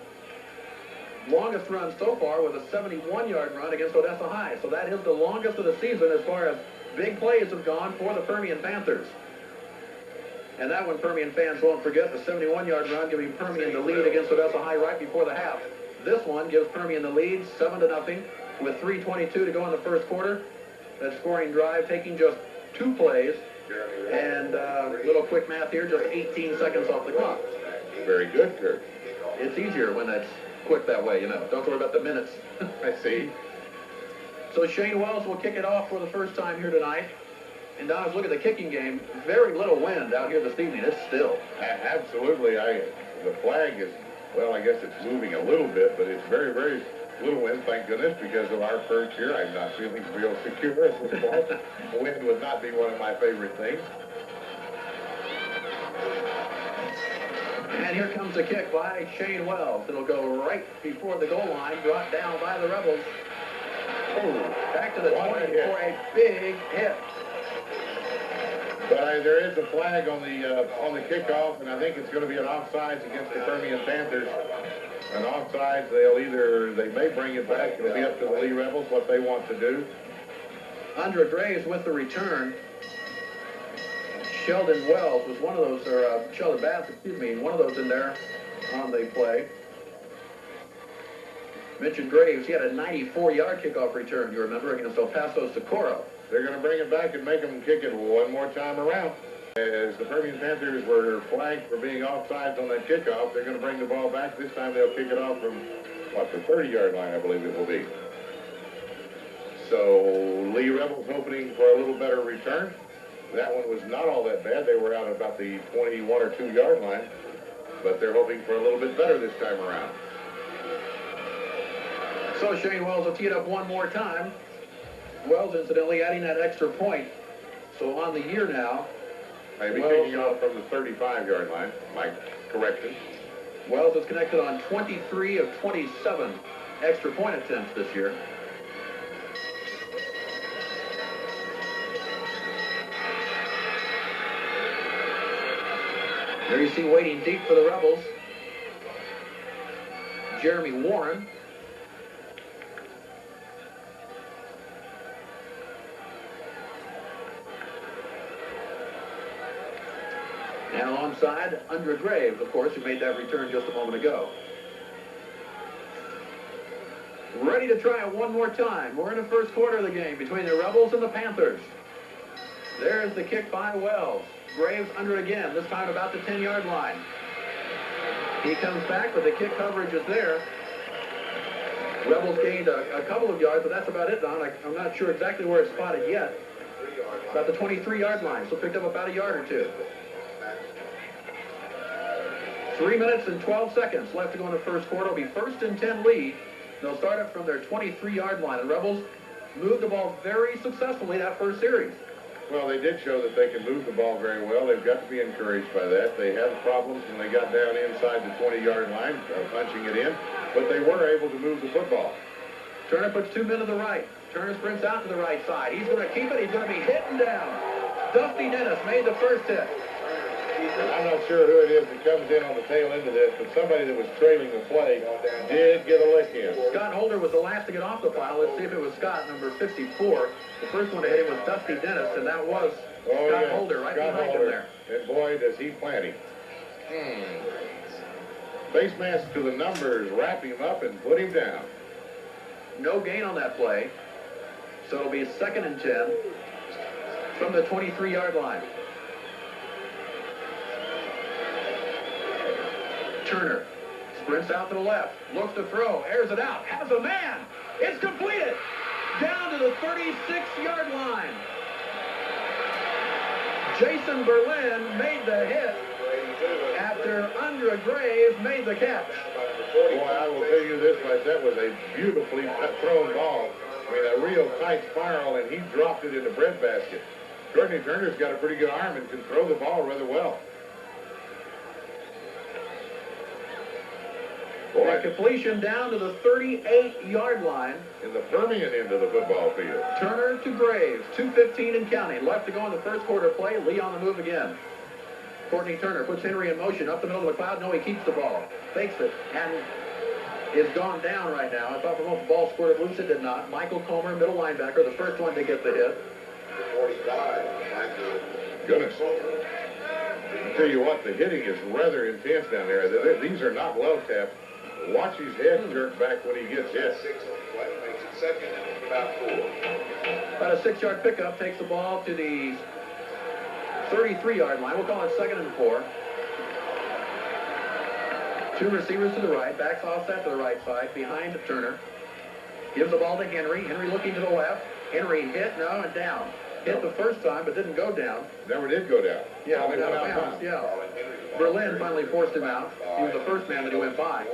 longest run so far was a 71-yard run against Odessa High. So that is the longest of the season as far as big plays have gone for the Permian Panthers. And that one, Permian fans won't forget, the 71-yard run giving Permian the lead against Odessa High right before the half. This one gives Permian the lead 7-0 with 3:22 to go in the first quarter. That scoring drive taking just 2 plays. And a little quick math here, just 18 seconds off the clock. Very good, Kurt. It's easier when that's quick that way, you know. Don't worry about the minutes. I see. So Shane Wells will kick it off for the first time here tonight. And Don, let's look at the kicking game. Very little wind out here this evening. It's still. Absolutely. The flag is, well, I guess it's moving a little bit, but it's very, very little wind, thank goodness, because of our perch here. I'm not feeling real secure at this point. Wind would not be one of my favorite things. And here comes a kick by Shane Wells. It'll go right before the goal line, brought down by the Rebels. Oh, back to the 20 for a big hit. But there is a flag on the kickoff, and I think it's going to be an offsides against the Permian Panthers. An offsides, they may bring it back. It'll be up to the Lee Rebels what they want to do. Andra Graves with the return. Sheldon Wells was one of those, or Sheldon Bass, one of those in there on the play. Mentioned Graves, he had a 94-yard kickoff return, you remember, against El Paso Socorro. They're going to bring it back and make them kick it one more time around. As the Permian Panthers were flagged for being offsides on that kickoff, they're going to bring the ball back. This time they'll kick it off from, the 30-yard line, I believe it will be. So Lee Rebels hoping for a little better return. That one was not all that bad. They were out about the 21 or 2-yard line, but they're hoping for a little bit better this time around. So Shane Wells will tee it up one more time. Wells, incidentally, adding that extra point. So on the year now, maybe kicking off from the 35-yard line. My correction. Wells is connected on 23 of 27 extra point attempts this year. There you see waiting deep for the Rebels, Jeremy Warren. And alongside, Andra Graves, of course, who made that return just a moment ago. Ready to try it one more time. We're in the first quarter of the game between the Rebels and the Panthers. There's the kick by Wells. Graves under it again, this time about the 10-yard line. He comes back, but the kick coverage is there. Rebels gained a couple of yards, but that's about it, Don. I'm not sure exactly where it's spotted yet. About the 23-yard line, so picked up about a yard or two. 3 minutes and 12 seconds left to go in the first quarter. It'll be 1st and 10 lead. They'll start up from their 23-yard line. The Rebels moved the ball very successfully that first series. Well, they did show that they can move the ball very well. They've got to be encouraged by that. They had problems when they got down inside the 20-yard line, punching it in, but they were able to move the football. Turner puts 2 men to the right. Turner sprints out to the right side. He's going to keep it. He's going to be hit and down. Dusty Dennis made the first hit. I'm not sure who it is that comes in on the tail end of this, but somebody that was trailing the play did get a lick in. Scott Holder was the last to get off the pile. Let's see if it was Scott, number 54. The first one to hit him was Dusty Dennis, and that was Scott Holder right behind him there. And boy, does he plant him. Face mask to the numbers, wrap him up and put him down. No gain on that play. So it'll be 2nd and 10 from the 23-yard line. Turner sprints out to the left, looks to throw, airs it out, has a man. It's completed. Down to the 36-yard line. Jason Berlin made the hit after Andra Graves made the catch. Boy, I will tell you this much, that was a beautifully thrown ball. I mean, a real tight spiral, and he dropped it in the breadbasket. Courtney Turner's got a pretty good arm and can throw the ball rather well. Boy, completion down to the 38-yard line. In the Permian end of the football field. Turner to Graves, 2:15 and counting. Left to go in the first quarter play. Lee on the move again. Courtney Turner puts Henry in motion up the middle of the cloud. No, he keeps the ball. Fakes it and is gone down right now. I thought for a moment the ball squirted loose. It did not. Michael Comer, middle linebacker, the first one to get the hit. 45. Goodness. I'll tell you what, the hitting is rather intense down there. These are not love taps. Watch his head jerk back when he gets hit. 6 on the play, makes it 2nd and about 4. About a 6-yard pickup, takes the ball to the 33-yard line. We'll call it 2nd and 4. Two receivers to the right, backs offset to the right side, behind Turner. Gives the ball to Henry. Henry looking to the left. Henry hit, no, and down. Hit the first time, but didn't go down. Never did go down. Yeah, went out of bounds, yeah. Berlin finally forced him out. He was the first man that he went by.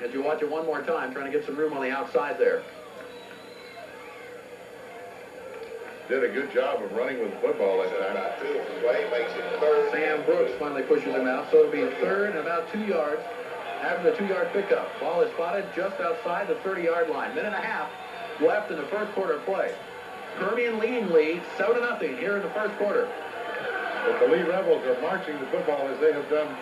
As you watch it one more time, trying to get some room on the outside there. Did a good job of running with the football that time. About 2 on the play, makes it 3rd. Sam Brooks finally pushes him out, so it'll be 3rd and about 2 yards after the 2-yard pickup. Ball is spotted just outside the 30-yard line. Minute and a half left in the first quarter play. Permian leading Lee 7-0 here in the first quarter. But the Lee Rebels are marching the football as they have done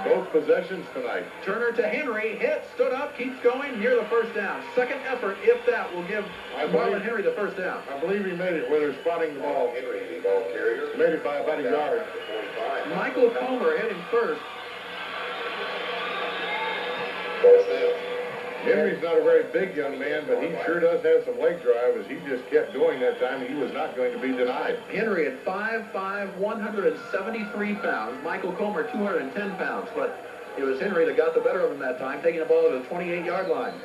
both possessions tonight. Turner to Henry, hit, stood up, keeps going, near the first down. Second effort, if that, will give Marlon Henry the first down. I believe he made it where they're spotting the ball. Henry, the ball carrier. Made it by about a yard. Michael Comer hit him first. First down. Henry's not a very big young man, but he sure does have some leg drive as he just kept going that time. He was not going to be denied. Henry at 5'5", 173 pounds. Michael Comer, 210 pounds. But it was Henry that got the better of him that time, taking the ball to the 28-yard line.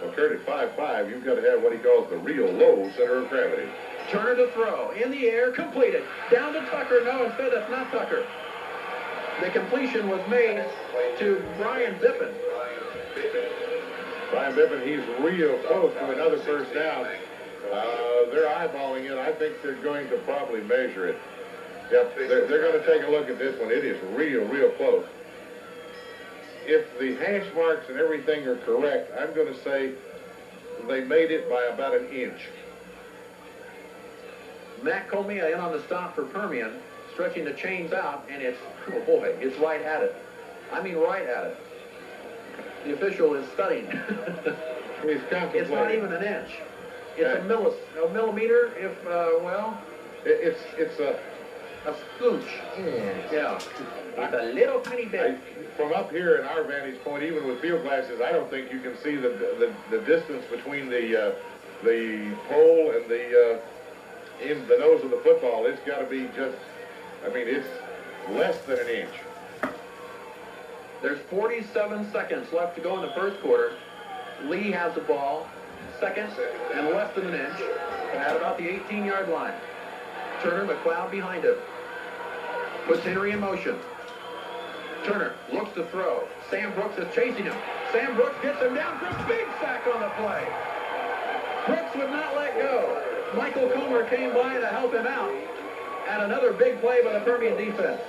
Well, Kurt, at 5'5", you've got to have what he calls the real low center of gravity. Turner to throw. In the air, completed. Down to Tucker. No, instead that's not Tucker. The completion was made to Brian Bippen. Brian Bippen, he's real close to another first down. They're eyeballing it. I think they're going to probably measure it. Yep, they're going to take a look at this one. It is real close. If the hash marks and everything are correct, I'm going to say they made it by about an inch. Matt Comia in on the stop for Permian, stretching the chains out, and it's, oh boy, it's right at it. I mean right at it. The official is studying. He's contemplating. It's not even an inch. It's a millimeter, if, well. It's a scooch. Yeah. It's a little tiny bit. From up here in our vantage point, even with field glasses, I don't think you can see the distance between the pole and in the nose of the football. It's got to be just, I mean, it's less than an inch. There's 47 seconds left to go in the first quarter. Lee has the ball, second and less than an inch, at about the 18-yard line. Turner, McLeod behind him. Puts Henry in motion. Turner looks to throw. Sam Brooks is chasing him. Sam Brooks gets him down for a big sack on the play. Brooks would not let go. Michael Comer came by to help him out. And another big play by the Permian defense.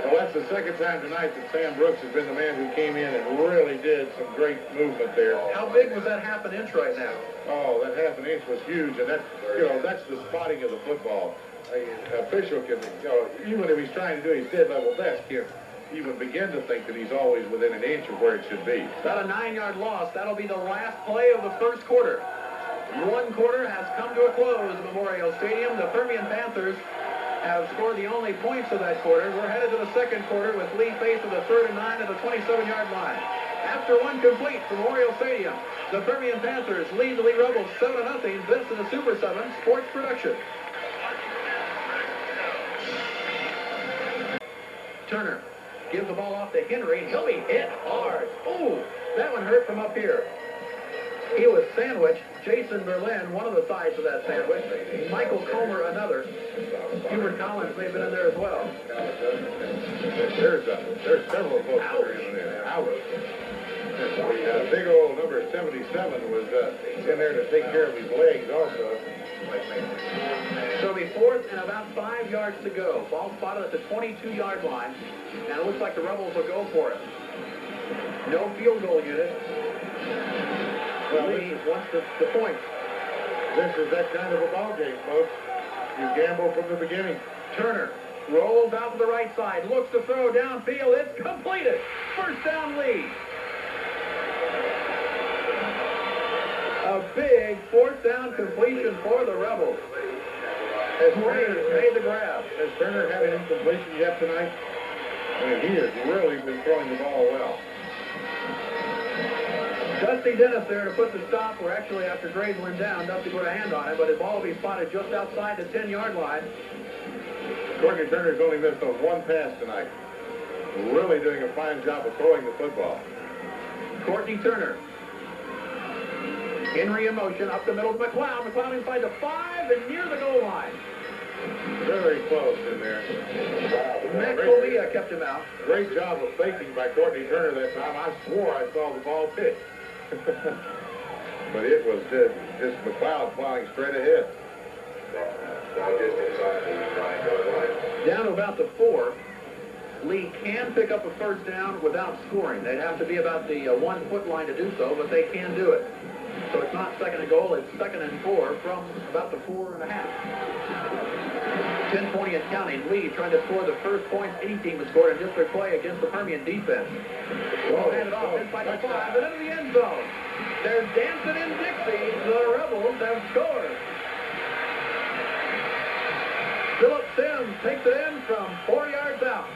Well, that's the second time tonight that Sam Brooks has been the man who came in and really did some great movement there. How big was that half an inch right now? Oh, that half an inch was huge, and that's the spotting of the football. An official can, even if he's trying to do his dead level best, can't even begin to think that he's always within an inch of where it should be. About a 9-yard loss. That'll be the last play of the first quarter. One quarter has come to a close at Memorial Stadium. The Permian Panthers have scored the only points of that quarter. We're headed to the second quarter with Lee Pace with a 3rd and 9 at the 27-yard line. After one complete from Memorial Stadium, the Permian Panthers lead the Lee Rebels 7-0. This is a Super 7 sports production. Turner gives the ball off to Henry, and he'll be hit hard. Ooh, that one hurt from up here. He was sandwiched. Jason Berlin, one of the sides of that sandwich. Michael Comer, another. Hubert Collins may have been in there as well. There's several folks that are in there. Ouch. The big old number 77 was in there to take care of his legs also. So it'll be 4th and about 5 yards to go. Ball spotted at the 22-yard line, and it looks like the Rebels will go for it. No field goal unit. Well, Lee wants the point. This is that kind of a ball game, folks. You gamble from the beginning. Turner rolls out to the right side, looks to throw downfield. It's completed. First down lead. A big 4th down completion for the Rebels. As Turner made the grab. Has Turner had an incompletion yet tonight? I mean, he has really been throwing the ball well. Dusty Dennis there to put the stop. We're actually after Graveland down. Dusty put a hand on it, but his ball will be spotted just outside the 10-yard line. Courtney Turner's only missed on one pass tonight. Really doing a fine job of throwing the football. Courtney Turner. Henry in motion up the middle to McLeod. McLeod inside the 5 and near the goal line. Very close in there. Max Ovia kept him out. Great job of faking by Courtney Turner that time. I swore I saw the ball pitch. But it was just McLeod plowing straight ahead. Down to about the 4. Lee can pick up a first down without scoring. They'd have to be about the 1-foot line to do so, but they can do it. So it's not 2nd and goal, it's 2nd and 4 from about the 4.5. 10-20 and counting. Lee trying to score the first points any team has scored in district play against the Permian defense. Ball handed off inside the 5 and into the end zone. They're dancing in Dixie. The Rebels have scored. Philip Sims takes it in from 4 yards out.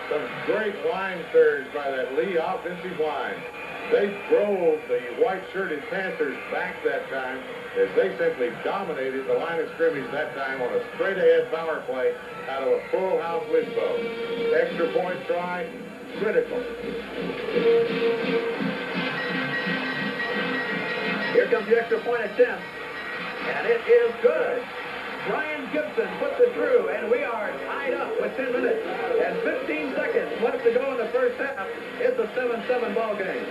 Some great line surge by that Lee offensive line. They drove the white-shirted Panthers back that time as they simply dominated the line of scrimmage that time on a straight-ahead power play out of a full house wishbone. Extra point try, critical. Here comes the extra point attempt, and it is good. Brian Gibson puts it through, and we are tied up with 10 minutes and 15 seconds left to go in the first half. It's a 7-7 ball game.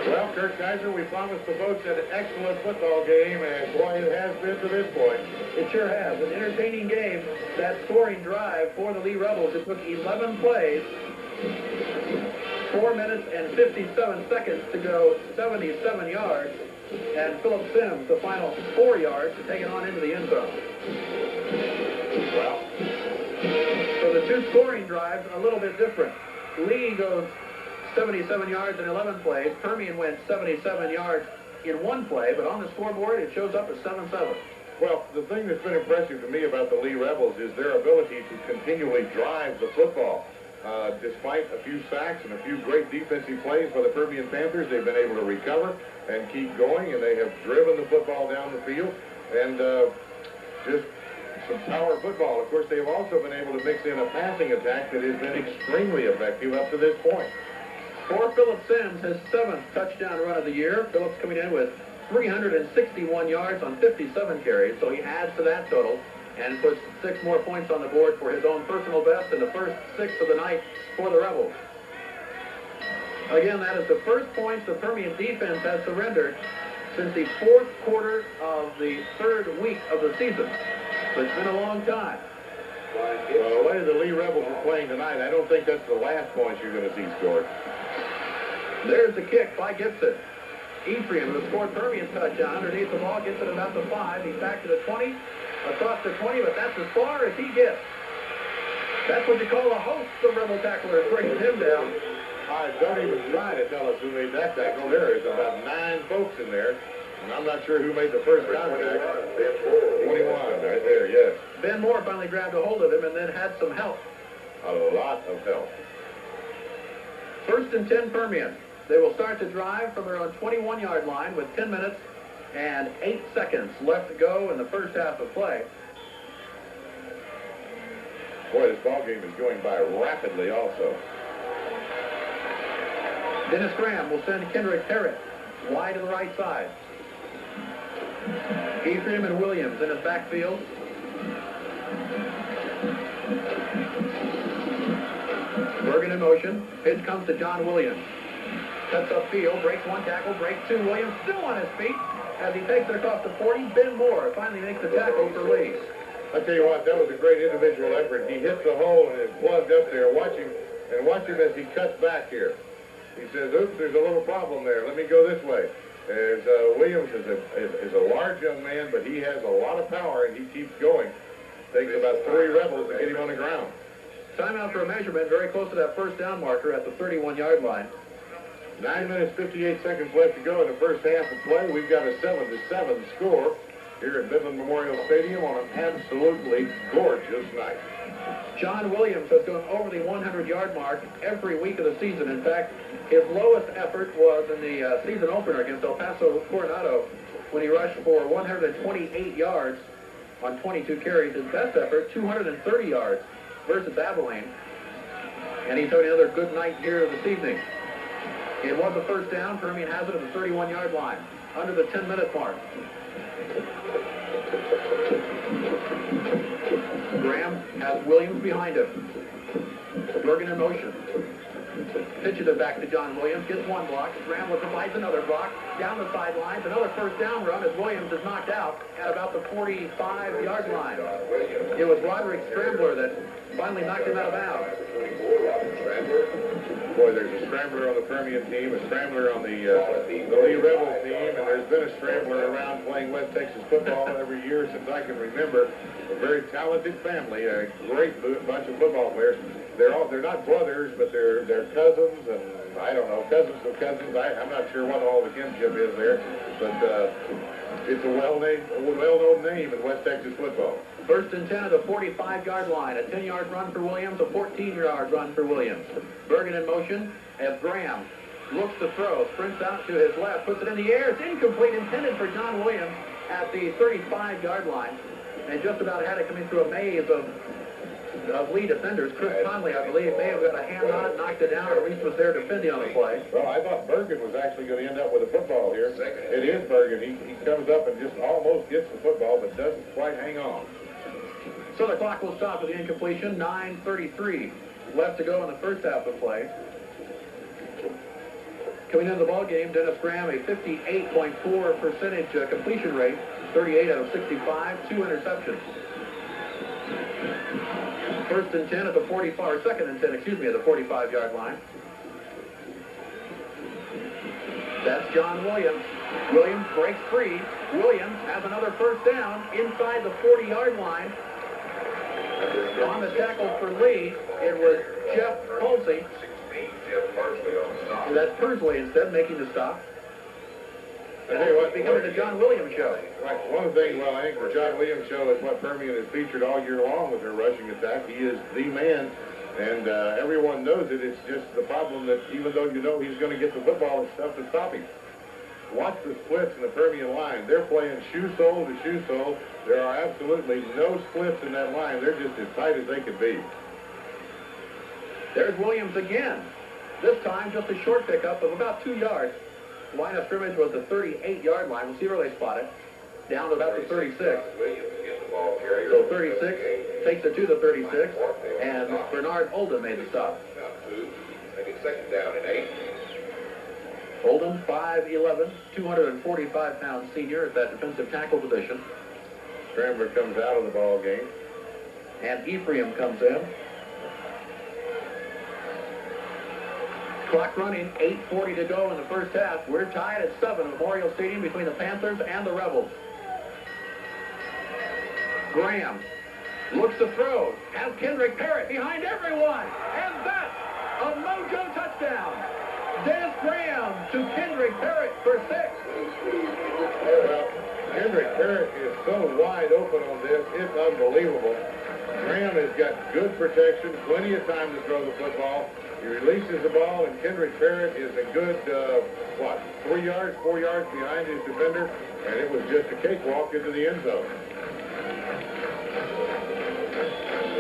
Well, Kurt Kaiser, we promised the folks an excellent football game, and boy, it has been to this point. It sure has. An entertaining game. That scoring drive for the Lee Rebels, it took 11 plays, 4 minutes and 57 seconds to go 77 yards. And Philip Sims, the final 4 yards to take it on into the end zone. Well, so the two scoring drives, a little bit different. Lee goes 77 yards in 11 plays. Permian went 77 yards in 1 play, but on the scoreboard, it shows up as 7-7. well, the thing that's been impressive to me about the Lee Rebels is their ability to continually drive the football. Despite a few sacks and a few great defensive plays by the Permian Panthers, they've been able to recover and keep going, and they have driven the football down the field, and just some power football. Of course, they've also been able to mix in a passing attack that has been extremely effective up to this point. For Philip Sims, his 7th touchdown run of the year. Phillips coming in with 361 yards on 57 carries, so he adds to that total and puts 6 more points on the board for his own personal best in the first 6 of the night for the Rebels. Again, that is the first points the Permian defense has surrendered since the 4th quarter of the 3rd week of the season. So it's been a long time. Well, the way the Lee Rebels are playing tonight, I don't think that's the last points you're going to see scored. There's the kick by Gibson. Ephraim, who scored Permian's touchdown underneath the ball, gets it about the 5. He's back to the 20, across the 20, but that's as far as he gets. That's what you call a host of Rebel tacklers bringing him down. All right, don't even try to tell us who made that tackle. There is about 9 folks in there, and I'm not sure who made the first contact. 21, right there, yes. Ben Moore finally grabbed a hold of him and then had some help. A lot of help. First and 10 Permian. They will start the drive from their own 21-yard line with 10 minutes and 8 seconds left to go in the first half of play. Boy, this ball game is going by rapidly also. Dennis Graham will send Kendrick Harris wide to the right side. Ephraim and Williams in his backfield. Bergen in motion. Pitch comes to John Williams. Cuts upfield, breaks 1 tackle, breaks 2. Williams still on his feet as he takes it across the 40. Ben Moore finally makes the tackle for Lee. I tell you what, that was a great individual effort. He hits the hole and it's plugged up there. Watch him as he cuts back here. He says, oops, there's a little problem there. Let me go this way. As Williams is a large young man, but he has a lot of power, and he keeps going. Takes about 3 Rebels to get him on the ground. Timeout for a measurement very close to that first down marker at the 31-yard line. 9 minutes, 58 seconds left to go in the first half of play. We've got a 7-7 score here at Midland Memorial Stadium on an absolutely gorgeous night. John Williams has gone over the 100-yard mark every week of the season. In fact, his lowest effort was in the season opener against El Paso Coronado when he rushed for 128 yards on 22 carries. His best effort, 230 yards versus Abilene. And he's having another good night here this evening. It was a first down. Permian has it at the 31-yard line, under the 10-minute mark. Graham has Williams behind him. Bergen in motion. Pitches it back to John Williams. Gets 1 block. Scrambler provides another block. Down the sidelines. Another first down run as Williams is knocked out at about the 45-yard line. It was Roderick Scrambler that finally knocked him out of bounds. Boy, there's a scrambler on the Permian team, a scrambler on the Lee Rebels team, and there's been a scrambler around playing West Texas football every year since I can remember. A very talented family, a great bunch of football players. They're not brothers, but they're cousins, and I don't know, cousins of cousins. I'm not sure what all the kinship is there, but it's a well-known name in West Texas football. First and 10 at the 45-yard line. A 10-yard run for Williams, a 14-yard run for Williams. Bergen in motion as Graham looks to throw, sprints out to his left, puts it in the air. It's incomplete, intended for John Williams at the 35-yard line. And just about had it coming through a maze of lead defenders. Chris Conley, I believe, may have got a hand on it, knocked it down, or at least was there defending on the play. Well, I thought Bergen was actually going to end up with a football here. It is Bergen. He comes up and just almost gets the football, but doesn't quite hang on. So the clock will stop at the incompletion. 9:33 left to go in the first half of play. Coming into the ball game, Dennis Graham, a 58.4% completion rate, 38 out of 65, 2 interceptions. First and 10 at the 45, or second and 10, excuse me, at the 45-yard line. That's John Williams. Williams breaks free. Williams has another first down inside the 40-yard line. On the tackle for Lee, it was Jeff Pulsey. That's Persley instead, making the stop. I tell you what, becoming the John Williams show. Right. One thing, well, I think the John Williams show is what Permian has featured all year long with their rushing attack. He is the man, and everyone knows it. It's just the problem that even though you know he's going to get the football, it's tough to stop him. Watch the splits in the Permian line. They're playing shoe sole to shoe sole. There are absolutely no splits in that line. They're just as tight as they can be. There's Williams again. This time, just a short pickup of about 2 yards. The line of scrimmage was the 38-yard line. We'll see where they spot it. Down to about the 36. So 36 takes it to the 36, and Bernard Olden made the stop. Second down and 8. Olden, 5'11", 245-pound senior at that defensive tackle position. Scrambler comes out of the ball game. and Ephraim comes in. Clock running, 8:40 to go in the first half. We're tied at 7 at Memorial Stadium between the Panthers and the Rebels. Graham looks to throw. Has Kendrick Parrott behind everyone. And that's a mojo touchdown. Dennis Graham to Kendrick Parrott for 6. Well, Kendrick Parrott is so wide open on this, it's unbelievable. Graham has got good protection, plenty of time to throw the football. He releases the ball, and Kendrick Parrott is a good, 4 yards behind his defender, and it was just a cakewalk into the end zone.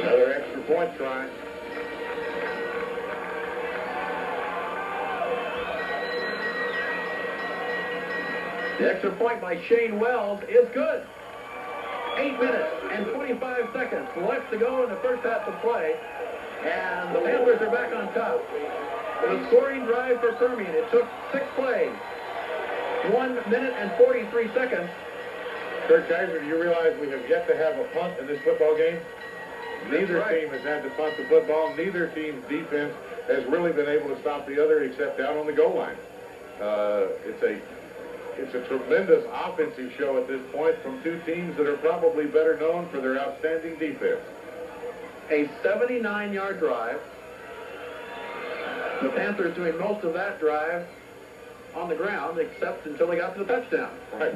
Another extra point try. The extra point by Shane Wells is good. 8 minutes and 25 seconds left to go in the first half of play. And the Panthers are back on top. The scoring drive for Permian, it took 6 plays. 1 minute and 43 seconds. Kurt Kaiser, do you realize we have yet to have a punt in this football game? Neither team has had to punt the football. Neither team's defense has really been able to stop the other except down on the goal line. It's a tremendous offensive show at this point from two teams that are probably better known for their outstanding defense. A 79-yard drive. The Panthers doing most of that drive on the ground, except until they got to the touchdown. Right.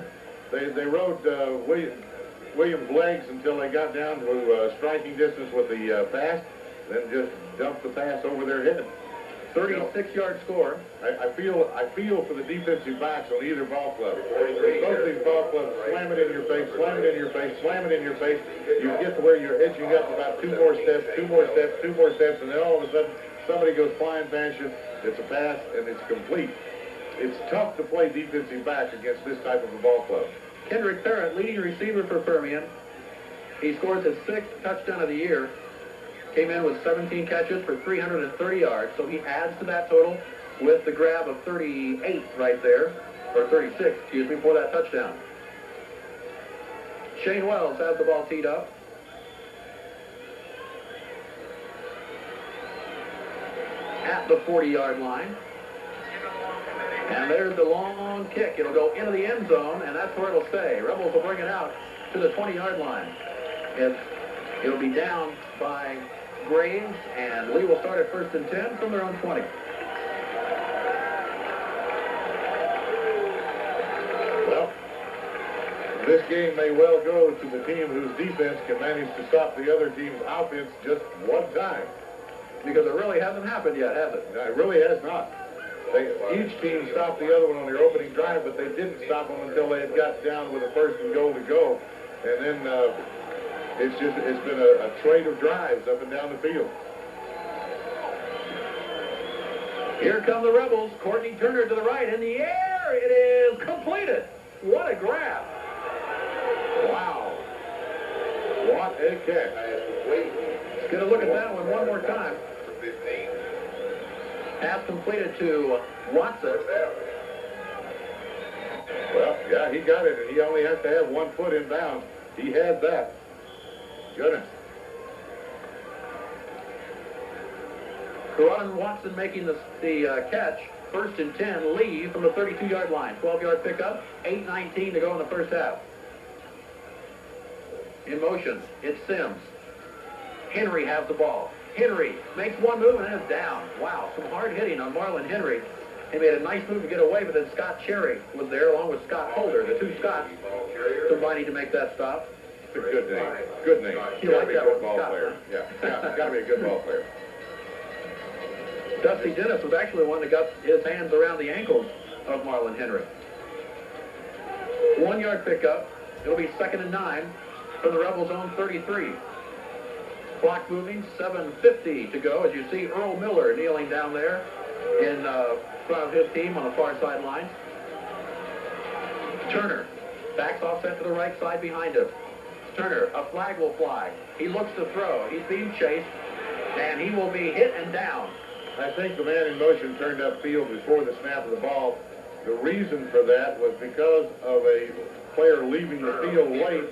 They rode Williams' legs until they got down to striking distance with the pass, then just dumped the pass over their head. 36-yard score. I feel for the defensive backs on either ball club. Both these ball clubs slam it in your face, slam it in your face, slam it in your face. You get to where you're edging up about 2 more steps, 2 more steps, 2 more steps, and then all of a sudden somebody goes flying past you. It's a pass, and it's complete. It's tough to play defensive back against this type of a ball club. Kendrick Parrott, leading receiver for Permian. He scores his 6th touchdown of the year. Came in with 17 catches for 330 yards, so he adds to that total with the grab of 38 right there, or 36, excuse me, for that touchdown. Shane Wells has the ball teed up. At the 40-yard line. And there's the long kick. It'll go into the end zone, and that's where it'll stay. Rebels will bring it out to the 20-yard line. It'll be down by Graves, and Lee will start at 1st and 10 from their own 20. Well, this game may well go to the team whose defense can manage to stop the other team's offense just one time. Because it really hasn't happened yet, has it? No, it really has not. Each team stopped the other one on their opening drive, but they didn't stop them until they had got down with a 1st and goal to go. And then it's been a trade of drives up and down the field. Here come the Rebels. Courtney Turner to the right in the air. It is completed. What a grab. Wow. What a catch. Let's get a look at that one more time. Pass completed to Watson. Well, yeah, he got it, and he only has to have 1 foot in bounds. He had that. Goodness. Ron Watson making the catch. 1st and 10, Lee from the 32-yard line. 12-yard pickup, 8:19 to go in the first half. In motion, it's Sims. Henry has the ball. Henry makes one move and is down. Wow, some hard hitting on Marlon Henry. He made a nice move to get away, but then Scott Cherry was there along with Scott Holder. The 2 Scotts combining to make that stop. It's a good name. Good name. You like that one, ball Scott, player. huh? Yeah, got to be a good ball player. Dusty Dennis was actually the one that got his hands around the ankles of Marlon Henry. 1-yard pickup. It'll be 2nd and 9 from the Rebels' own 33. Clock moving, 7:50 to go. As you see Earl Miller kneeling down there in front of his team on the far sideline. Turner backs offset to the right side behind him. Turner, a flag will fly. He looks to throw. He's being chased, and he will be hit and down. I think the man in motion turned upfield before the snap of the ball. The reason for that was because of a player leaving the field late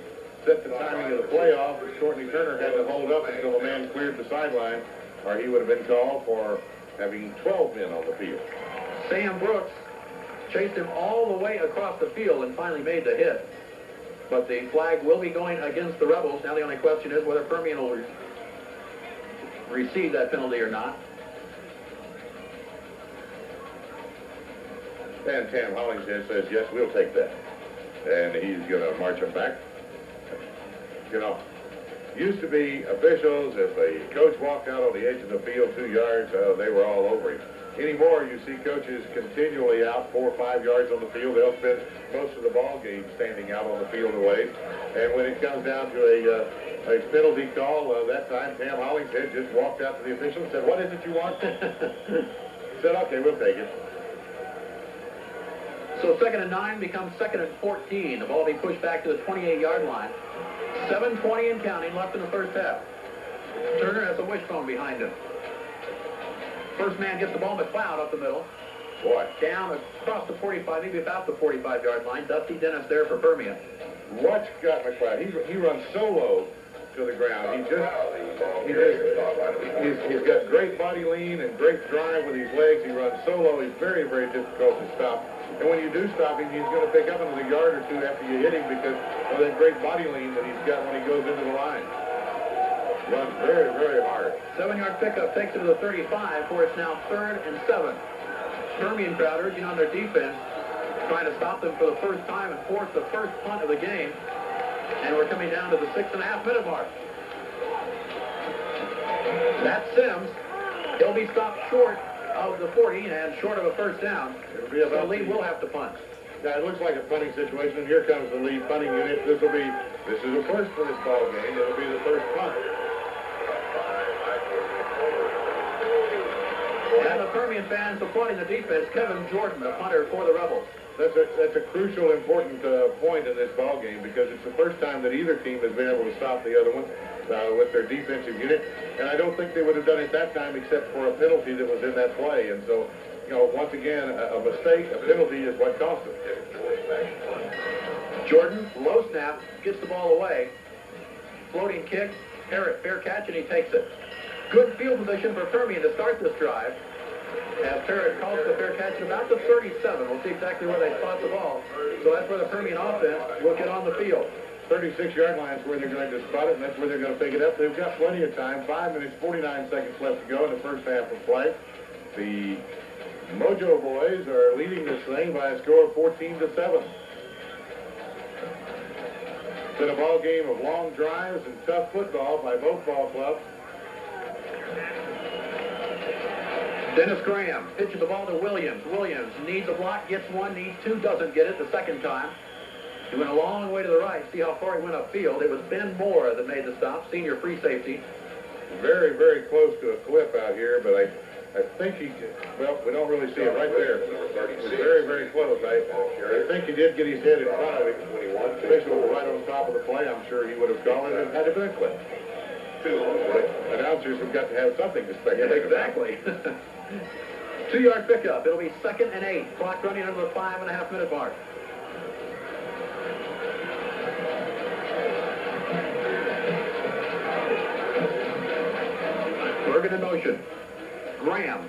set the timing of the playoff, Courtney Turner had to hold up until the man cleared the sideline, or he would have been called for having 12 men on the field. Sam Brooks chased him all the way across the field and finally made the hit. But the flag will be going against the Rebels. Now the only question is whether Permian will receive that penalty or not. And Tam Hollingshead says, yes, we'll take that. And he's going to march him back. You know, used to be officials, if a coach walked out on the edge of the field 2 yards, they were all over him. Anymore, you see coaches continually out 4 or 5 yards on the field. They'll spend most of the ball game standing out on the field away. And when it comes down to a penalty call, that time Tam Hollingshead just walked out to the official and said, what is it you want? Said, okay, we'll take it. So 2nd and 9 becomes 2nd and 14. The ball will be pushed back to the 28-yard line. 7:20 and counting left in the first half. Turner has a wishbone behind him. First man gets the ball, McLeod up the middle. Boy. Down across the 45, maybe about the 45-yard line. Dusty Dennis there for Permian. Watch Scott McLeod. He runs so low to the ground. He's got great body lean and great drive with his legs. He runs so low. He's very, very difficult to stop. And when you do stop him, he's going to pick up another yard or two after you hit him because of that great body lean that he's got when he goes into the line. Runs very, very hard. 7-yard pickup takes it to the 35, where it's now 3rd and 7. Permian crowd urging on their defense, trying to stop them for the first time and force the first punt of the game. And we're coming down to the 6.5-minute mark. That's Sims. He'll be stopped short of the 40 and short of a first down. So Lee will have to punt. Yeah, it looks like a punting situation, and here comes the lead punting unit. This is a first for this ball game. It'll be the first punt. And the Permian fans applauding the defense. Kevin Jordan, the punter for the Rebels. That's a crucial, important point in this ball game because it's the first time that either team has been able to stop the other one with their defensive unit. And I don't think they would have done it that time except for a penalty that was in that play. And so, you know, once again, a mistake, a penalty is what cost them. Jordan, low snap, gets the ball away. Floating kick, Parrott, fair catch, and he takes it. Good field position for Permian to start this drive. As Parrott calls the fair catch at about the 37. We'll see exactly where they spot the ball. So that's where the Permian offense will get on the field. 36-yard line is where they're going to spot it, and that's where they're going to pick it up. They've got plenty of time. 5 minutes, 49 seconds left to go in the first half of play. The Mojo boys are leading this thing by a score of 14-7. It's been a ball game of long drives and tough football by both ball clubs. Dennis Graham pitches the ball to Williams. Williams needs a block, gets one, needs two, doesn't get it the second time. He went a long way to the right. See how far he went upfield. It was Ben Moore that made the stop, senior free safety. Very, very close to a cliff out here, but I think he, well, we don't really see it right there. It's very, very close. I think he did get his head in front of it. Official was right on top of the play. I'm sure he would have called it and had it been a cliff. But announcers have got to have something to speculate. Exactly. 2-yard pickup. It'll be 2nd and 8. Clock running under the 5.5-minute mark. Bergen in motion. Graham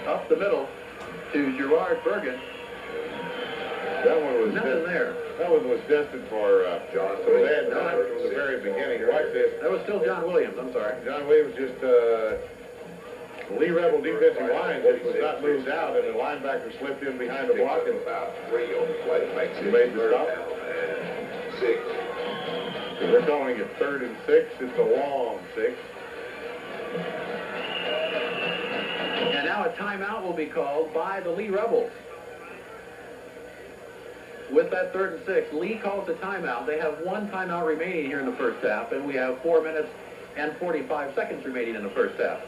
up the middle to Gerard Bergen. That one was nothing there. That one was destined for John. So bad from the very beginning. Watch this. That was still John Williams. I'm sorry. John Williams just Lee Rebel defensive line just was not moved out, and the linebacker slipped in behind the block and about 3 on the play. Makes it made the stop. 6. So they're calling it 3rd and 6. It's a long 6. And now a timeout will be called by the Lee Rebels. With that 3rd and 6, Lee calls a timeout. They have one timeout remaining here in the first half, and we have 4 minutes and 45 seconds remaining in the first half.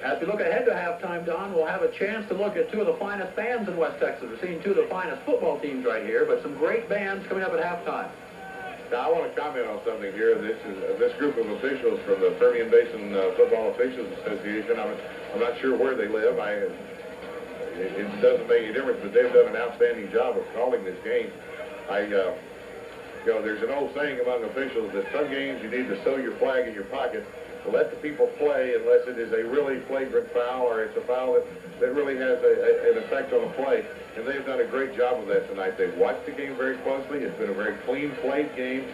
As we look ahead to halftime, Don, we'll have a chance to look at two of the finest bands in West Texas. We're seeing two of the finest football teams right here, but some great bands coming up at halftime. Now, I want to comment on something here. This group of officials from the Permian Basin Football Officials Association, I'm not sure where they live. It doesn't make any difference, but they've done an outstanding job of calling this game. You know, there's an old saying among officials that some games you need to sew your flag in your pocket. Let the people play unless it is a really flagrant foul or it's a foul that really has an effect on the play. And they've done a great job of that tonight. They've watched the game very closely. It's been a very clean played game.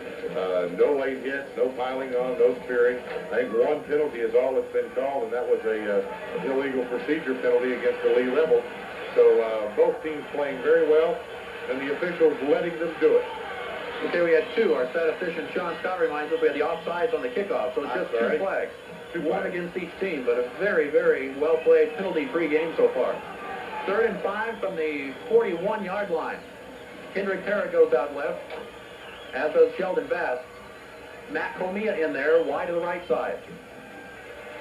No late hits, no piling on, no spearing. I think one penalty is all that's been called, and that was a illegal procedure penalty against the Lee Rebels. So both teams playing very well, and the officials letting them do it. Okay, we had two. Our statistician, Sean Scott, reminds us we had the offsides on the kickoff, so it's just two flags. One against each team, but a very, very well-played, penalty-free game so far. 3rd and 5 from the 41-yard line. Kendrick Parrott goes out left, as does Sheldon Bass. Matt Comia in there, wide to the right side.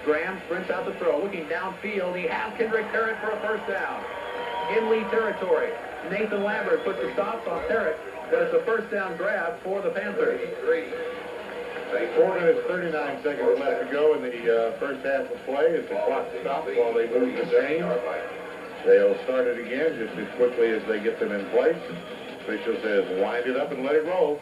Graham sprints out the throw, looking downfield. He has Kendrick Parrott for a first down. In Lee territory, Nathan Lambert puts the stops on Parrott, but it's a first down grab for the Panthers. 4 minutes, 39 seconds left to go in the first half of play as the clock stops while they move the chain. They'll start it again just as quickly as they get them in place. Official says wind it up and let it roll.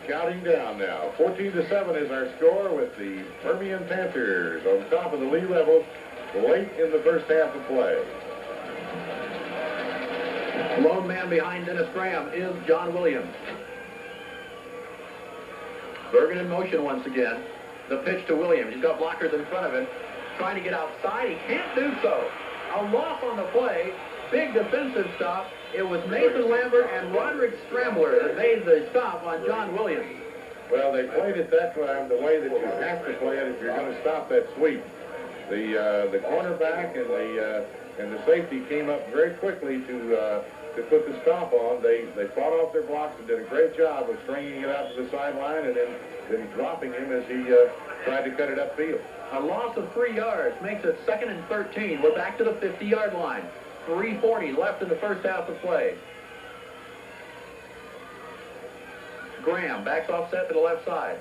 Counting down now. 14-7 is our score with the Permian Panthers on top of the Lee Rebels late in the first half of play. Lone man behind Dennis Graham is John Williams. Bergen in motion once again. The pitch to Williams. He's got blockers in front of him. Trying to get outside. He can't do so. A loss on the play. Big defensive stop. It was Nathan Lambert and Roderick Scrambler that made the stop on John Williams. Well, they played it that time the way that you have to play it if you're going to stop that sweep. The cornerback and the safety came up very quickly to put the stop on. They fought off their blocks and did a great job of stringing it out to the sideline and then dropping him as he tried to cut it upfield. A loss of 3 yards makes it 2nd and 13. We're back to the 50-yard line. 3:40 left in the first half of play. Graham backs offset to the left side.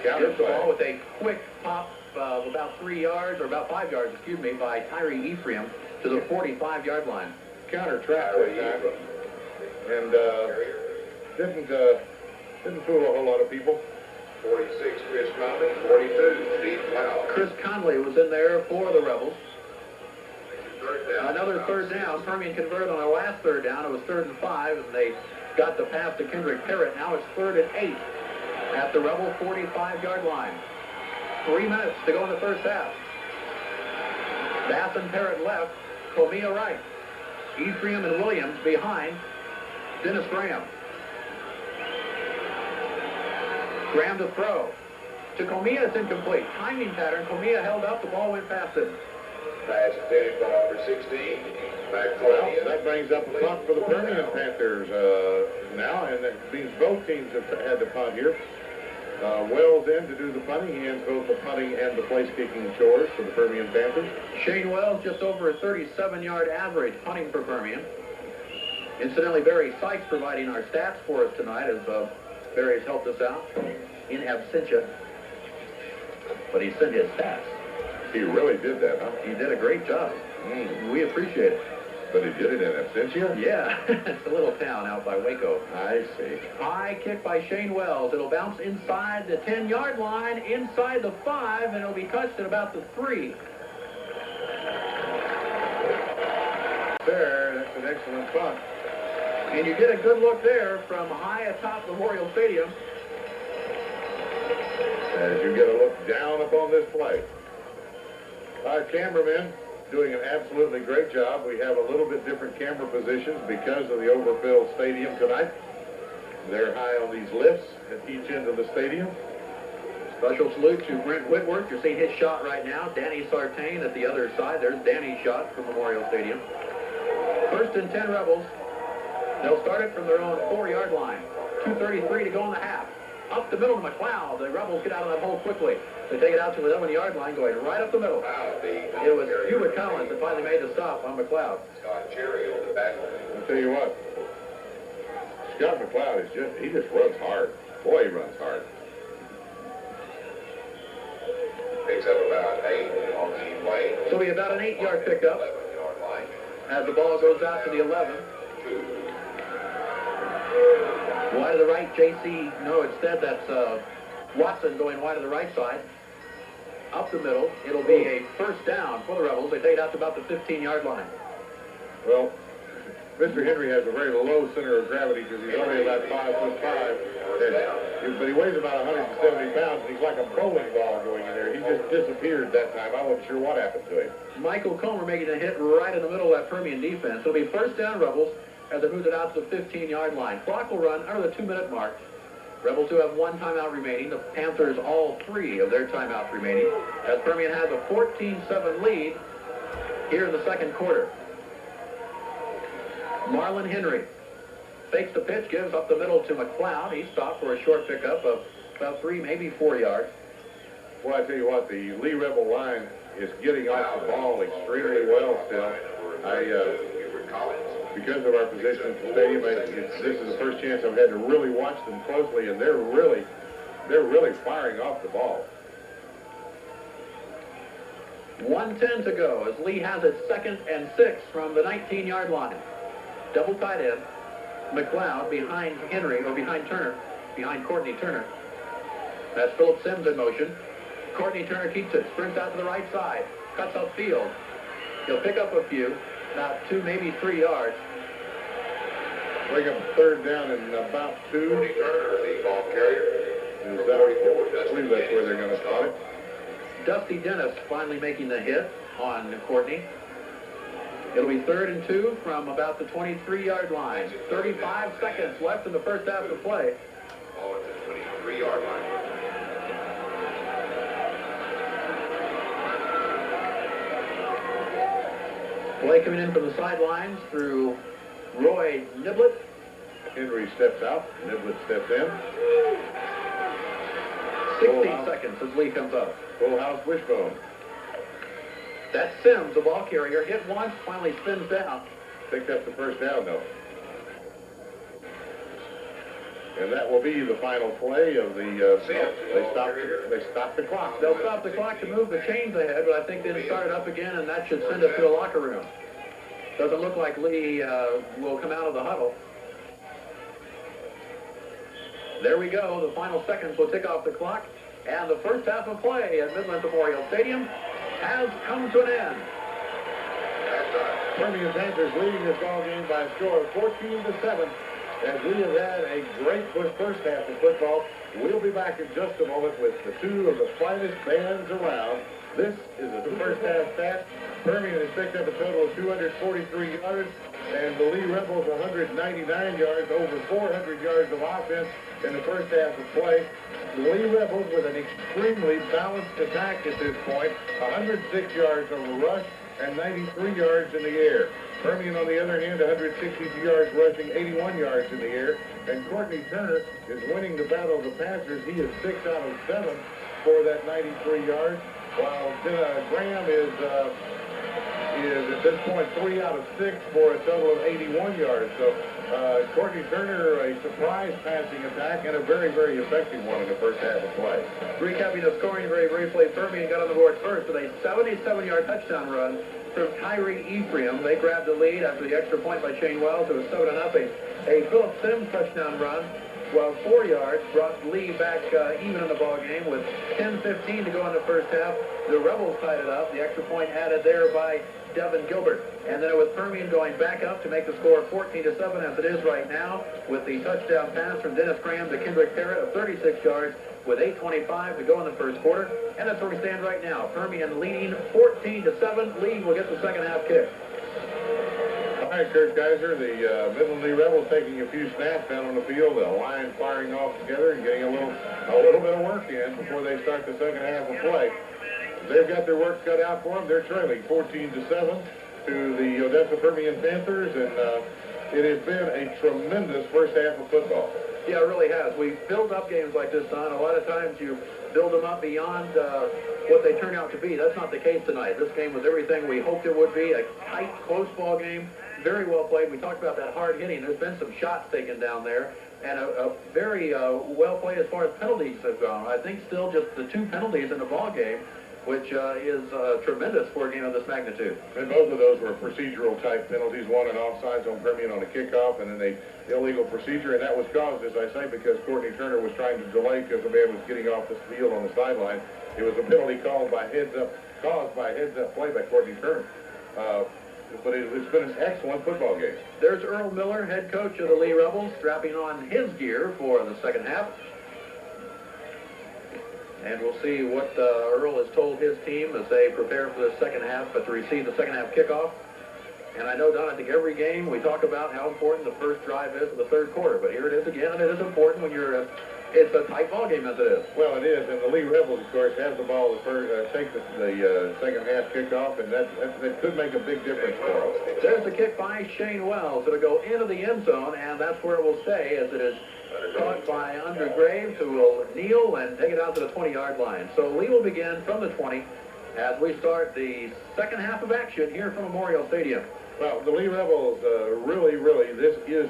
Gets the ball with a quick pop of about 3 yards, or about 5 yards, excuse me, by Tyree Ephraim to the 45-yard line. Counter trap that time, and didn't fool a whole lot of people. 46, Chris Conley. 42, Steve Powell. Chris Conley was in there for the Rebels. Third down. Another third down. Permian converted on their last third down. It was 3rd and 5, and they got the pass to Kendrick Parrott. Now it's 3rd and 8 at the Rebel 45-yard line. 3 minutes to go in the first half. Bass and Parrott left. Comia right. Ephraim and Williams behind Dennis Graham. Graham to throw. To Comia, it's incomplete. Timing pattern. Comia held up. The ball went past him. Pass intended for number 16. Back Well, that brings up a punt for the Permian Panthers now, and that means both teams have had to punt here. Wells in to do the punting. He ends both the punting and the place-kicking chores for the Permian Panthers. Shane Wells just over a 37-yard average punting for Permian. Incidentally, Barry Sykes providing our stats for us tonight as Barry has helped us out in absentia. But he sent his stats. He really did that, huh? He did a great job. We appreciate it. But he did it in absentia? Yeah, it's a little town out by Waco. I see. High kick by Shane Wells. It'll bounce inside the 10-yard line, inside the 5, and it'll be touched at about the 3. There, that's an excellent punt. And you get a good look there from high atop Memorial Stadium. As you get a look down upon this play. Our cameramen doing an absolutely great job. We have a little bit different camera positions because of the overfilled stadium tonight. They're high on these lifts at each end of the stadium. Special salute to Brent Whitworth. You're seeing his shot right now. Danny Sartain at the other side. There's Danny's shot from Memorial Stadium. 1st and 10 Rebels. They'll start it from their own 4-yard line. 2:33 to go in the half. Up the middle to McLeod. The Rebels get out of that hole quickly. They take it out to the 11-yard line, going right up the middle. It was Hubert Collins that finally made the stop on McLeod. Scott Cherry on the back. I'll tell you what. Scott McLeod he just runs hard. Boy, he runs hard. Picks up about 8 on the play. So we about an 8-yard pickup 11-yard line. as the ball goes out to the 11. Wide to the right, JC. No, instead that's Watson going wide to the right side. Up the middle. It'll be a first down for the Rebels. They take it out to about the 15-yard line. Well, Mr. Henry has a very low center of gravity because he's only about 5'5", but he weighs about 170 pounds, and he's like a bowling ball going in there. He just disappeared that time. I wasn't sure what happened to him. Michael Comer making a hit right in the middle of that Permian defense. It'll be first down Rebels as they move it out to the 15-yard line. Clock will run under the 2-minute mark. Rebels who have one timeout remaining. The Panthers all 3 of their timeouts remaining, as Permian has a 14-7 lead here in the second quarter. Marlon Henry fakes the pitch, gives up the middle to McLeod. He stopped for a short pickup of about 3, maybe 4 yards. Well, I tell you what, the Lee Rebel line is getting off the ball extremely well still. Because of our position at the stadium, this is the first chance I've had to really watch them closely, and they're really firing off the ball. 1:10 to go as Lee has it 2nd and 6 from the 19-yard line. Double tight end. McLeod behind Henry, or behind Turner, behind Courtney Turner. That's Philip Sims in motion. Courtney Turner keeps it, sprints out to the right side, cuts upfield. He'll pick up a few, about 2, maybe 3 yards. Bring up third down and about 2. Courtney Turner, the ball carrier. I believe that's where they're going to start it. Dusty Dennis finally making the hit on Courtney. It'll be 3rd and 2 from about the 23-yard line. 35 seconds left in the first half of play. Ball at the 23-yard line. Play coming in from the sidelines through Roy Niblett. Henry steps out. Niblett steps in. 16 seconds as Lee comes up. Full house wishbone. That's Sims, the ball carrier. Hit once, finally spins down. Picked up the first down, though. And that will be the final play of the... they stopped the clock. They'll stop the clock to move the chains ahead, but I think they'll start it up again, and that should send us to the locker room. Doesn't look like Lee will come out of the huddle. There we go. The final seconds will tick off the clock, and the first half of play at Midland Memorial Stadium has come to an end. Permian Panthers leading this ball game by a score of 14-7. As we have had a great first half of football, we'll be back in just a moment with the 2 of the finest bands around. This is the first half stat. Permian has picked up a total of 243 yards, and the Lee Rebels 199 yards, over 400 yards of offense in the first half of play. The Lee Rebels with an extremely balanced attack at this point, 106 yards on the rush and 93 yards in the air. Permian, on the other hand, 162 yards rushing, 81 yards in the air. And Courtney Turner is winning the battle of the Panthers. He is 6 out of 7 for that 93 yards, while Graham is at this point 3 out of 6 for a total of 81 yards. So Courtney Turner, a surprise passing attack and a very, very effective one in the first half of play. Recapping the scoring very briefly, Permian got on the board first with a 77-yard touchdown run from Kyrie Ephraim. They grabbed the lead after the extra point by Shane Wells. It was 7-0. A Philip Sims touchdown run, well, 4 yards, brought Lee back even in the ball game with 10:15 to go in the first half. The Rebels tied it up. The extra point added there by Devin Gilbert. And then it was Permian going back up to make the score 14-7 as it is right now, with the touchdown pass from Dennis Graham to Kendrick Parrott of 36 yards with 8:25 to go in the first quarter. And that's where we stand right now. Permian leading 14-7. Lee will get the second half kick. All right, Kurt Geiser, the Midland Lee Rebels taking a few snaps down on the field, the line firing off together and getting a little bit of work in before they start the second half of play. They've got their work cut out for them. They're trailing 14-7 to the Odessa Permian Panthers, and it has been a tremendous first half of football. Yeah, it really has. We build up games like this, Don. A lot of times you build them up beyond what they turn out to be. That's not the case tonight. This game was everything we hoped it would be, a tight, close ball game. Very well played. We talked about that hard hitting. There's been some shots taken down there, and a very well played as far as penalties have gone. I think still just the 2 penalties in the ball game which is tremendous for a game of this magnitude. And both of those were procedural type penalties, one an offsides on Permian on a kickoff, and then the illegal procedure, and that was caused, as I say, because Courtney Turner was trying to delay because the man was getting off the field on the sideline. It was a penalty caused by a heads-up play by Courtney Turner. But it's been an excellent football game. There's Earl Miller, head coach of the Lee Rebels, strapping on his gear for the second half. And we'll see what Earl has told his team as they prepare for the second half, but to receive the second half kickoff. And I know, Don, I think every game we talk about how important the first drive is of the third quarter, but here it is again, and it is important when you're it's a tight ball game as it is. Well, it is, and the Lee Rebels, of course, have the ball to take the second half kickoff, and that could make a big difference for them. There's the kick by Shane Wells. It'll go into the end zone, and that's where it will stay as it is caught by Undergraves, who will kneel and take it out to the 20-yard line. So Lee will begin from the 20 as we start the second half of action here from Memorial Stadium. Well, the Lee Rebels really, this is,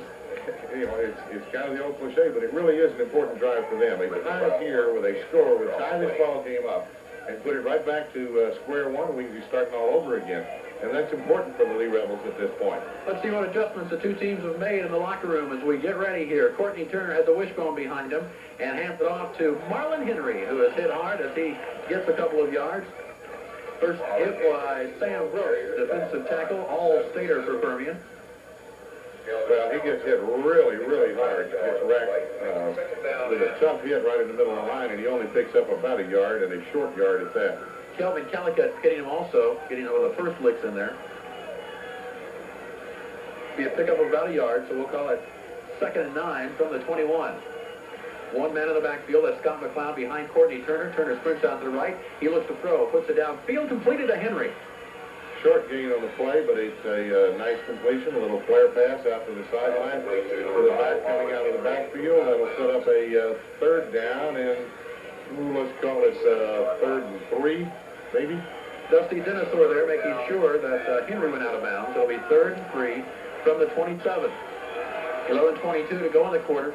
you know, it's kind of the old cliche, but it really is an important drive for them. They tie here with a score, would tie this ball game up and put it right back to square one, and we can be starting all over again. And that's important for the Lee Rebels at this point. Let's see what adjustments the two teams have made in the locker room as we get ready here. Courtney Turner has the wishbone behind him and hands it off to Marlon Henry, who has hit hard as he gets a couple of yards. First hit by Sam Brooks, defensive tackle, all-stater for Permian. Well, he gets hit really hard. Gets racked with a tough hit right in the middle of the line, and he only picks up about a yard, and a short yard at that. Kelvin Calicut getting him also, getting one of the first licks in there. Be a pickup of about a yard, so we'll call it 2nd and 9 from the 21. One man in the backfield, that's Scott McLeod behind Courtney Turner. Turner sprints out to the right. He looks to throw, puts it downfield, completed to Henry. Short gain on the play, but it's a nice completion, a little flare pass out to the sideline. To the back, coming out of the backfield, that'll set up a third down, and let's call it 3rd and 3, maybe. Dusty Dinosaur there making sure that Henry went out of bounds. It'll be 3rd and 3 from the 27. 11:22 to go in the quarter.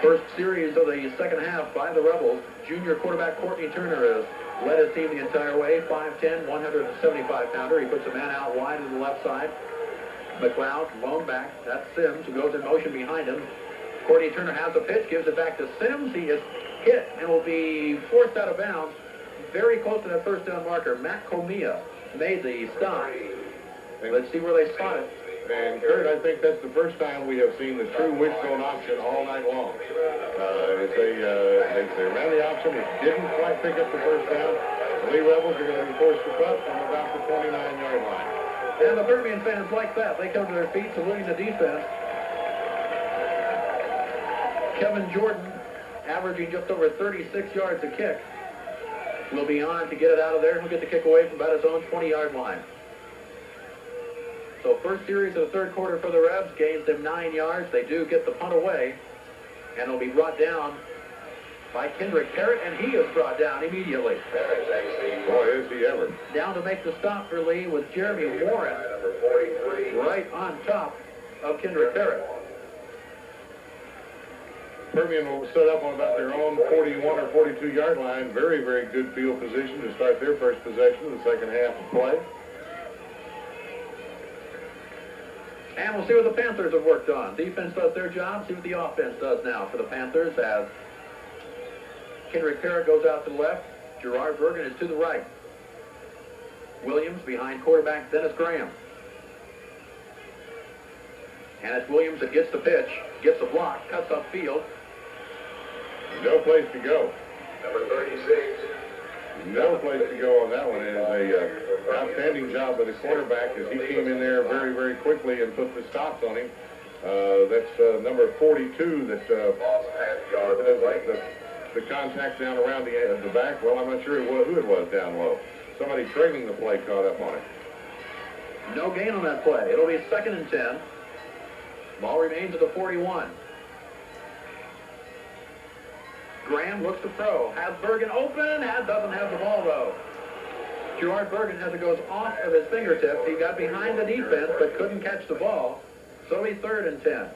First series of the second half by the Rebels. Junior quarterback Courtney Turner has led his team the entire way. 5'10", 175-pounder. He puts a man out wide to the left side. McLeod, lone back. That's Sims, who goes in motion behind him. Courtney Turner has the pitch, gives it back to Sims. He is hit and will be forced out of bounds. Very close to that first down marker. Matt Comia made the stop. Let's see where they spot it. And Kurt, I think that's the first time we have seen the true wishbone option all night long. They ran the option. It didn't quite pick up the first down. The Lee Rebels are going to be forced to punt from about the 29-yard line. And the Permian fans like that. They come to their feet saluting the defense. Kevin Jordan, averaging just over 36 yards a kick, will be on to get it out of there. He'll get the kick away from about his own 20-yard line. So first series of the third quarter for the Rebs gains them 9 yards. They do get the punt away, and it'll be brought down by Kendrick Parrott, and he is brought down immediately. Boy, is he ever. Down to make the stop for Lee with Jeremy Warren right on top of Kendrick Parrott. Permian will set up on about their own 41 or 42-yard line. Very good field position to start their first possession of the second half of play. And we'll see what the Panthers have worked on. Defense does their job. See what the offense does now for the Panthers as Kendrick Parrott goes out to the left. Gerard Bergen is to the right. Williams behind quarterback Dennis Graham. And it's Williams that gets the pitch, gets the block, cuts upfield. No place to go. Number 36. No place to go on that one. It is a outstanding job by the quarterback as he came in there very quickly and put the stops on him. That's number 42 that does the contact down around the back. Well, I'm not sure who it was down low. Somebody trailing the play caught up on it. No gain on that play. It'll be 2nd and 10. Ball remains at the 41. Graham looks to throw. Has Bergen open. Doesn't have the ball, though. Gerard Bergen, as it goes off of his fingertips, he got behind the defense but couldn't catch the ball. So he's 3rd and 10.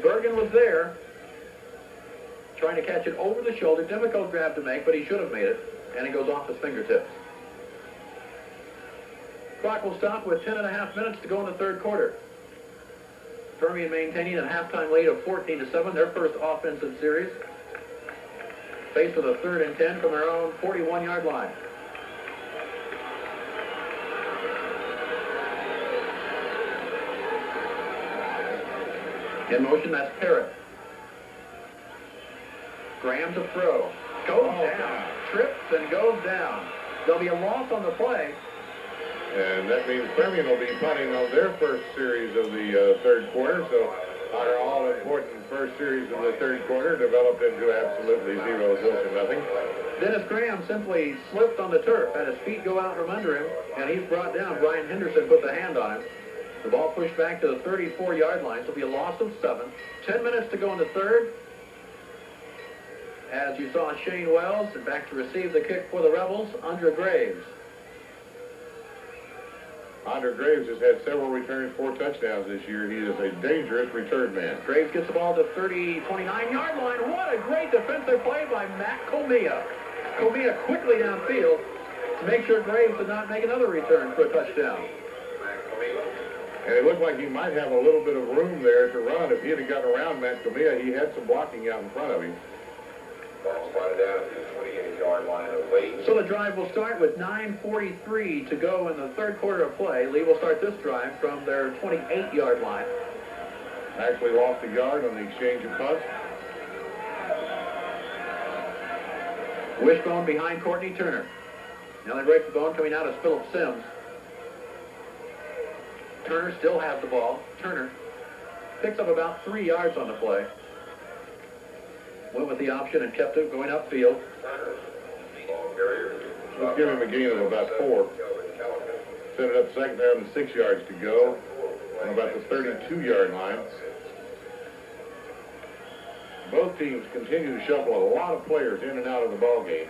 Bergen was there. trying to catch it over the shoulder. Difficult grab to make, but he should have made it. And it goes off his fingertips. Clock will stop with 10.5 minutes to go in the third quarter. Permian maintaining a halftime lead of 14-7, their first offensive series. Faced with a 3rd and 10 from their own 41-yard line. In motion, that's Parrott. Graham to throw. Goes down. Trips and goes down. There'll be a loss on the play. And that means Permian will be punting on their first series of the third quarter. So our all-important first series of the third quarter developed into absolutely 0 to nothing. Dennis Graham simply slipped on the turf, had his feet go out from under him, and he's brought down. Brian Henderson put the hand on him. The ball pushed back to the 34-yard line, so it'll be a loss of 7. 10 minutes to go in the third. As you saw Shane Wells, and back to receive the kick for the Rebels, Andre Graves. Andre Graves has had several returns, 4 touchdowns this year. He is a dangerous return man. Graves gets the ball to the 29-yard line. What a great defensive play by Matt Comia. Comia quickly downfield to make sure Graves did not make another return for a touchdown. And it looked like he might have a little bit of room there to run. If he had gotten around Matt Comia, he had some blocking out in front of him. Ball spotted down at the 28-yard line of Lee. So the drive will start with 9:43 to go in the third quarter of play. Lee will start this drive from their 28-yard line. Actually lost a yard on the exchange of punts. Wishbone behind Courtney Turner. Now they break the bone. Coming out is Phillip Sims. Turner still has the ball. Turner picks up about 3 yards on the play. Went with the option and kept it going upfield. Let's give him a gain of about 4. Set it up second down and 6 yards to go on about the 32-yard line. Both teams continue to shuffle a lot of players in and out of the ball game.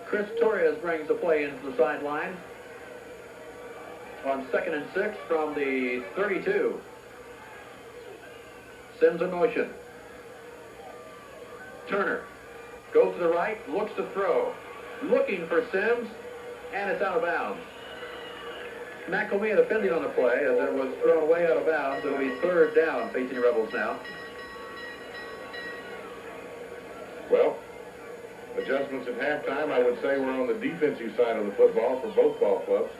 Chris Torres brings the play into the sideline on 2nd and 6 from the 32. Sims in motion. Turner goes to the right, looks to throw. Looking for Sims, and it's out of bounds. Matt Comia defending on the play as it was thrown way out of bounds. It'll be 3rd down facing the Rebels now. Well, adjustments at halftime, I would say we're on the defensive side of the football for both ball clubs.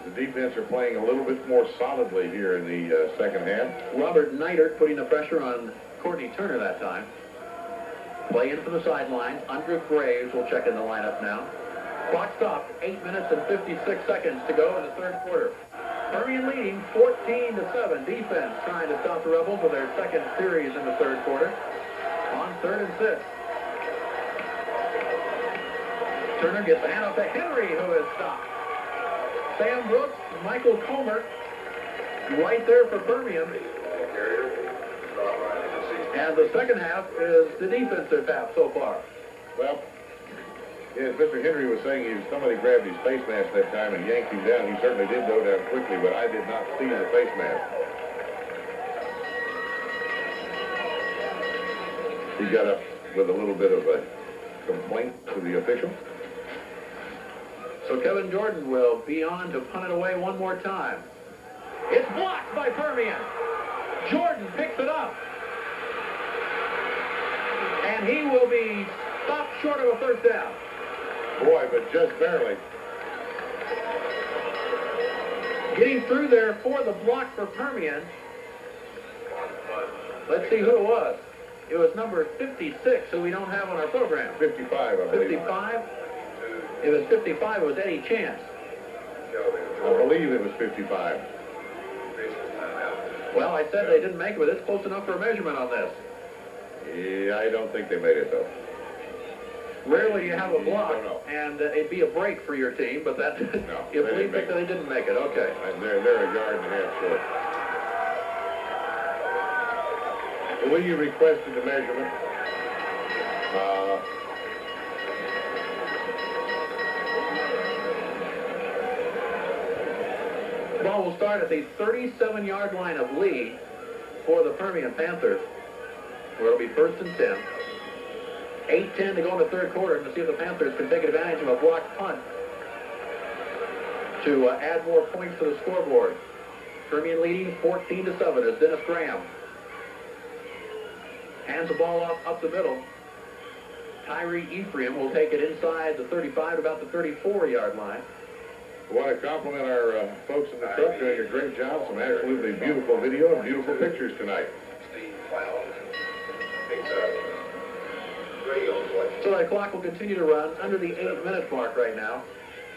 The defense are playing a little bit more solidly here in the second half. Robert Neidert putting the pressure on Courtney Turner that time. Play in from the sideline. Andre Graves will check in the lineup now. Clock stopped. 8 minutes and 56 seconds to go in the third quarter. Permian leading 14-7. Defense trying to stop the Rebels with their second series in the third quarter. On 3rd and 6. Turner gets the handoff to Henry, who is stopped. Sam Brooks, Michael Comer, right there for Permian. And the second half is the defensive half so far. Well, as Mr. Henry was saying, somebody grabbed his face mask that time and yanked him down. He certainly did go down quickly, but I did not see the face mask. He got up with a little bit of a complaint to the official. So Kevin Jordan will be on to punt it away one more time. It's blocked by Permian. Jordan picks it up. And he will be stopped short of a 1st down. Boy, but just barely. Getting through there for the block for Permian. Let's see who it was. It was number 56, who we don't have on our program. 55, I believe. 55? It was 55. It was Eddie Chance. I believe it was 55. Well, I said they didn't make it, but it's close enough for a measurement on this. Yeah, I don't think they made it, though. Rarely you have a block, and it'd be a break for your team, but that, No, if Lee picked it, they didn't make it. Okay. They're a yard and a half short. When you requested the measurement, ball will start at the 37-yard line of Lee for the Permian Panthers. where it'll be 1st and 10. 8:10 to go in the third quarter, and to see if the Panthers can take advantage of a blocked punt to add more points to the scoreboard. Permian leading 14-7 as Dennis Graham hands the ball up the middle. Tyree Ephraim will take it inside the 35 to about the 34-yard line. I want to compliment our folks in the truck doing a great job. Some absolutely beautiful video and beautiful pictures tonight. Steve Cloud makes a great on play. So that clock will continue to run under the 8-minute mark right now.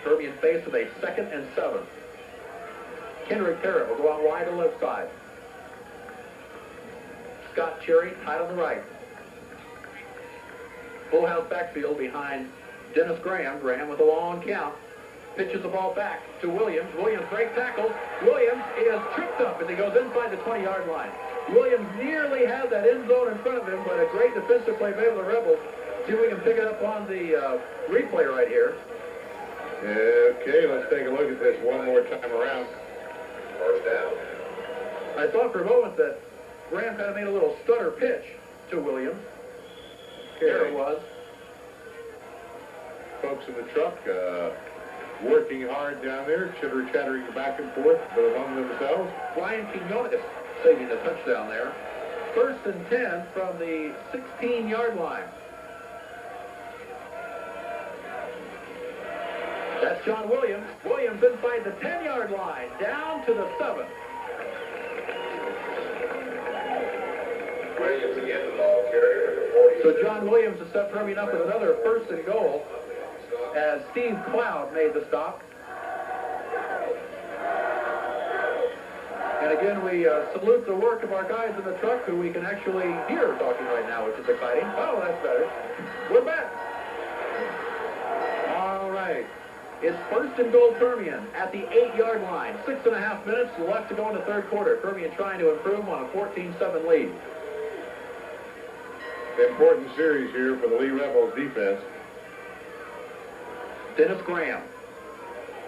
Permian faced with a 2nd and 7. Kendrick Parrott will go out wide to left side. Scott Cherry tight on the right. Full house backfield behind Dennis Graham. Graham with a long count. Pitches the ball back to Williams. Williams break tackles. Williams is tripped up as he goes inside the 20-yard line. Williams nearly had that end zone in front of him, but a great defensive play made by the Rebels. See if we can pick it up on the replay right here. Okay, let's take a look at this one more time around. 1st down. I thought for a moment that Graham kind of made a little stutter pitch to Williams. Okay. There it was. Folks in the truck working hard down there, chitter-chattering back and forth, but among themselves. Brian Quinones saving the touchdown there. 1st and 10 from the 16-yard line. That's John Williams. Williams inside the 10-yard line, down to the 7. Williams again, the ball carrier. 40. So John Williams has set Permian up with another 1st and goal as Steve Cloud made the stop. And again, we salute the work of our guys in the truck who we can actually hear talking right now, which is exciting. Oh, that's better. We're back. All right. It's 1st and goal Permian at the 8-yard line. 6.5 minutes left to go in the third quarter. Permian trying to improve on a 14-7 lead. Important series here for the Lee Rebels defense. Dennis Graham.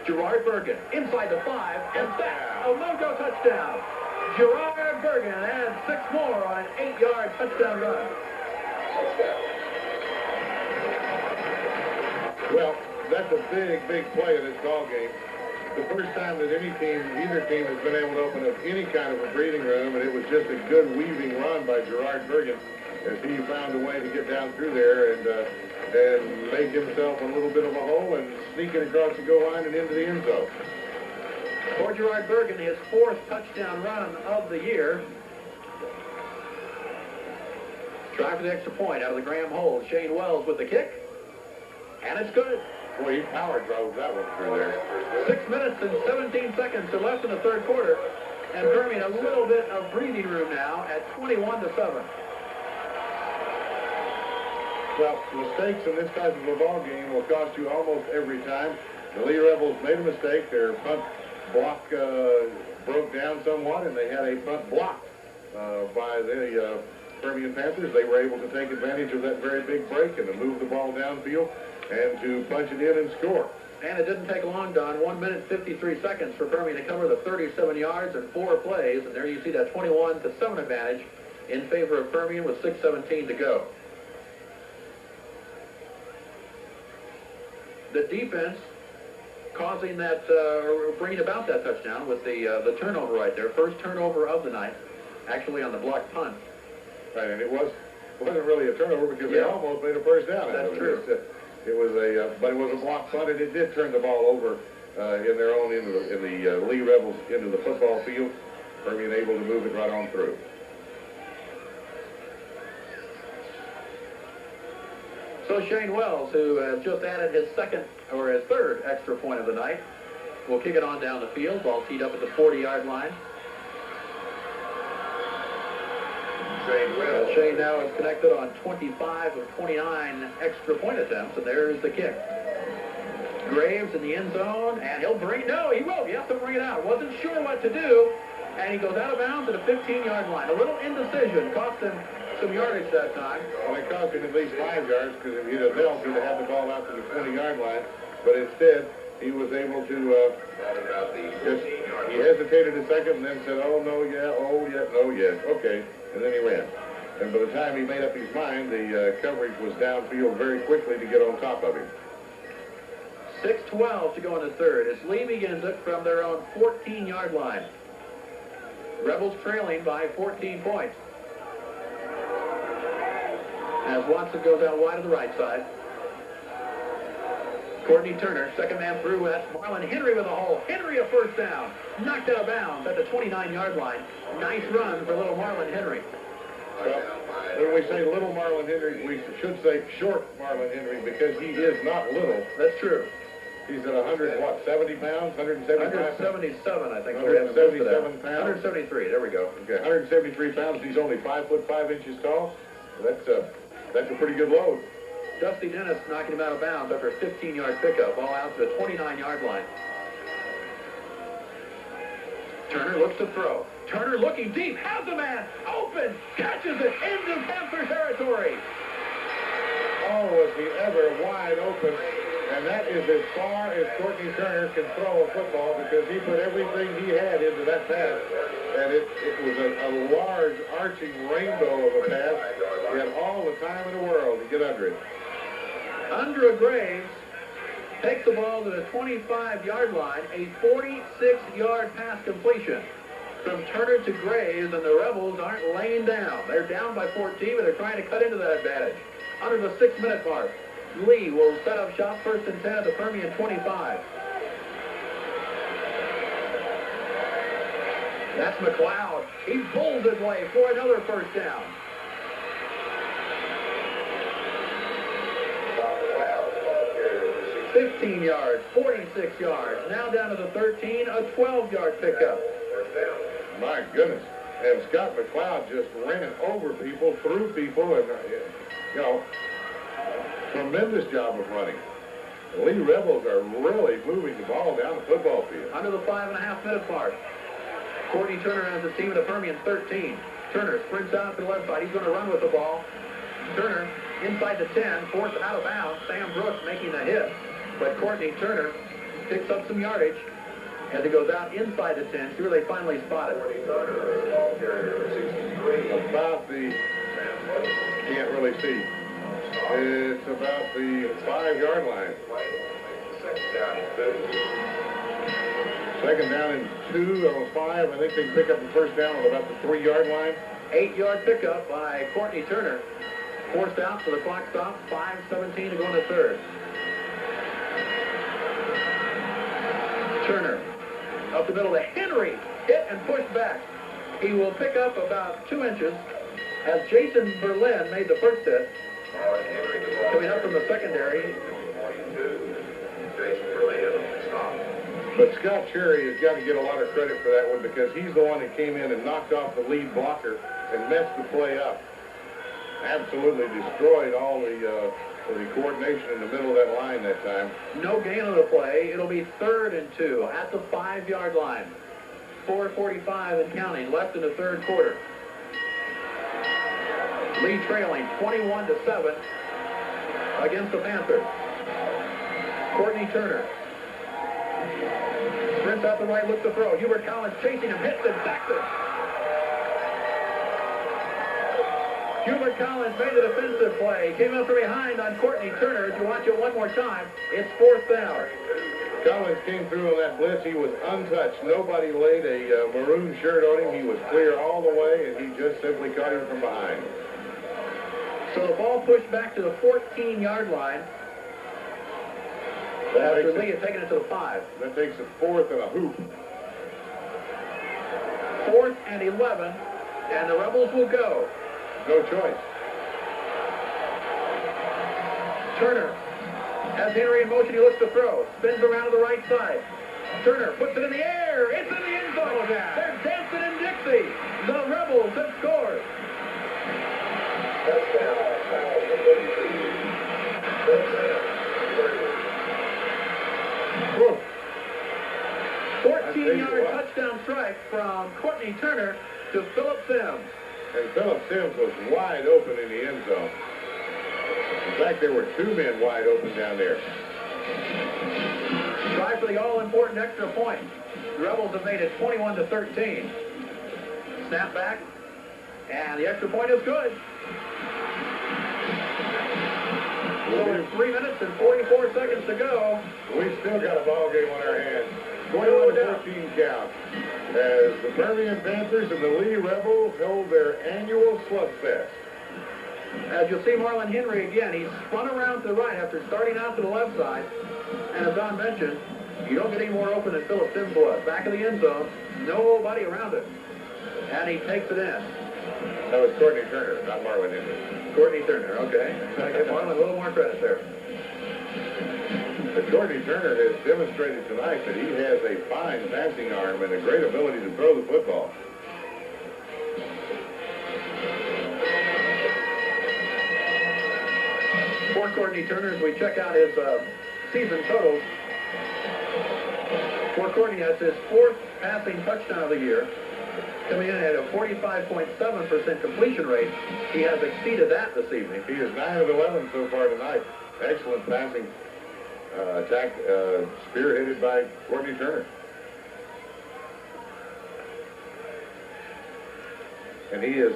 Gerard Bergen inside the 5, and that's a no-go touchdown. Gerard Bergen adds 6 more on an 8-yard touchdown run. Well, that's a big, big play in this ball game. The first time that either team has been able to open up any kind of a breathing room, and it was just a good weaving run by Gerard Bergen as he found a way to get down through there and make himself a little bit of a hole and sneak it across the goal line and into the end zone. For Gerard Bergen, his 4th touchdown run of the year. Try for the extra point out of the Graham hole. Shane Wells with the kick, and it's good. Boy, he power drove that one through there. 6 minutes and 17 seconds are left in the third quarter, and Permian a little bit of breathing room now at 21-7. Well, mistakes in this type of a ball game will cost you almost every time. The Lee Rebels made a mistake. Their punt block broke down somewhat, and they had a punt blocked by the Permian Panthers. They were able to take advantage of that very big break and to move the ball downfield and to punch it in and score. And it didn't take long, Don. 1 minute 53 seconds for Permian to cover the 37 yards and 4 plays. And there you see that 21-7 advantage in favor of Permian with 6:17 to go. The defense causing that, bringing about that touchdown with the turnover right there. First turnover of the night, actually on the blocked punt. Right, and it wasn't really a turnover because they almost made a first down. That's true. But it was a block punt, and it did turn the ball over in their own end of the Lee Rebels into the football field. Permian able to move it right on through. So Shane Wells, who has just added his third extra point of the night, will kick it on down the field. Ball teed up at the 40-yard line. Shane now is connected on 25 of 29 extra point attempts, and there's the kick. Graves in the end zone, and he'll bring it. No, he will. He has to bring it out. Wasn't sure what to do, and he goes out of bounds at the 15-yard line. A little indecision cost him some yardage that time. Well, it cost him at least 5 yards because if he'd have held, he'd have had the ball out to the 20-yard line. But instead, he was able to he hesitated a second and then said, oh, no, yeah, oh, yeah, no, yes, okay. And then he ran. And by the time he made up his mind, the coverage was downfield very quickly to get on top of him. 6:12 to go in the third as Lee begins it from their own 14-yard line. Rebels trailing by 14 points. As Watson goes out wide to the right side. Courtney Turner, second man through. That's Marlon Henry with a hole. Henry a first down. Knocked out of bounds at the 29-yard line. Nice run for little Marlon Henry. Well, when we say little Marlon Henry, we should say short Marlon Henry because he is not little. That's true. He's at 70 pounds, 175 pounds? 177, I think. 177 pounds? 173, there we go. Okay, 173 pounds. He's only 5 foot 5 inches tall. That's a pretty good load. Dusty Dennis knocking him out of bounds after a 15-yard pickup, all out to the 29-yard line. Turner looks to throw. Turner looking deep, has the man, open, catches it into Panther territory. Oh, was he ever wide open. And that is as far as Courtney Turner can throw a football because he put everything he had into that pass. And it was a large arching rainbow of a pass. He had all the time in the world to get under it. Andra Graves takes the ball to the 25-yard line, a 46-yard pass completion from Turner to Graves, and the Rebels aren't laying down. They're down by 14, but they're trying to cut into that advantage. Under the 6-minute mark, Lee will set up shop first and 10 at the Permian 25. That's McLeod. He pulls his way for another first down. 15 yards, 46 yards, now down to the 13, a 12-yard pickup. My goodness. And Scott McLeod just ran over people, through people, and, you know, tremendous job of running. The Lee Rebels are really moving the ball down the football field. Under the 5.5-minute mark. Courtney Turner has the team at the Permian 13. Turner sprints out to the left side. He's going to run with the ball. Turner inside the 10, forced out of bounds. Sam Brooks making the hit. But Courtney Turner picks up some yardage as he goes out inside the 10. See where they finally spot it. About the, can't really see. It's about the 5-yard line. Second down and 2 on 5. I think they can pick up the first down on about the 3-yard line. 8-yard pickup by Courtney Turner. Forced out, so the clock stops. 5:17 to go in the third. Turner up the middle to Henry. Hit and pushed back. He will pick up about 2 inches as Jason Berlin made the first hit. Coming up from the secondary. But Scott Cherry has got to get a lot of credit for that one because he's the one that came in and knocked off the lead blocker and messed the play up. Absolutely destroyed all the coordination in the middle of that line that time. No gain on the play. It'll be 3rd and 2 at the 5-yard line. 4:45 and counting left in the third quarter. Lee trailing 21-7 against the Panthers. Courtney Turner sprints out the right, looks to throw. Hubert Collins chasing him, hits and sacks it. Hubert Collins made the defensive play. Came up from behind on Courtney Turner. If you watch it one more time, it's 4th down. Collins came through on that blitz. He was untouched. Nobody laid a maroon shirt on him. He was clear all the way, and he just simply caught him from behind. So the ball pushed back to the 14-yard line. After Lee had taken it to the 5. That takes a 4th and a hoop. 4th and 11, and the Rebels will go. No choice. Turner has Henry in motion. He looks to throw. Spins around to the right side. Turner puts it in the air. It's in the end zone. They're dancing in Dixie. The Rebels have scored. 14-yard touchdown strike from Courtney Turner to Phillip Sims. And Phillip Sims was wide open in the end zone. In fact, there were 2 men wide open down there. Try for the all-important extra point. The Rebels have made it 21-13. Snap back. And the extra point is good. Over 3 minutes and 44 seconds to go. We still got a ball game on our hands. No 21-14 count. As the Permian Panthers and the Lee Rebels hold their annual slugfest. As you'll see Marlon Henry again, he spun around to the right after starting out to the left side. And as Don mentioned, you don't get any more open than Philip Sims was. Back of the end zone, nobody around it. And he takes it in. That was Courtney Turner, not Marlon Henry. Courtney Turner, okay. Gotta give Marlon a little more credit there. But Courtney Turner has demonstrated tonight that he has a fine passing arm and a great ability to throw the football. For Courtney Turner, as we check out his season totals, for Courtney, that's his 4th passing touchdown of the year. Coming in at a 45.7% completion rate. He has exceeded that this evening. He is 9 of 11 so far tonight. Excellent passing attack spearheaded by Courtney Turner. And he is,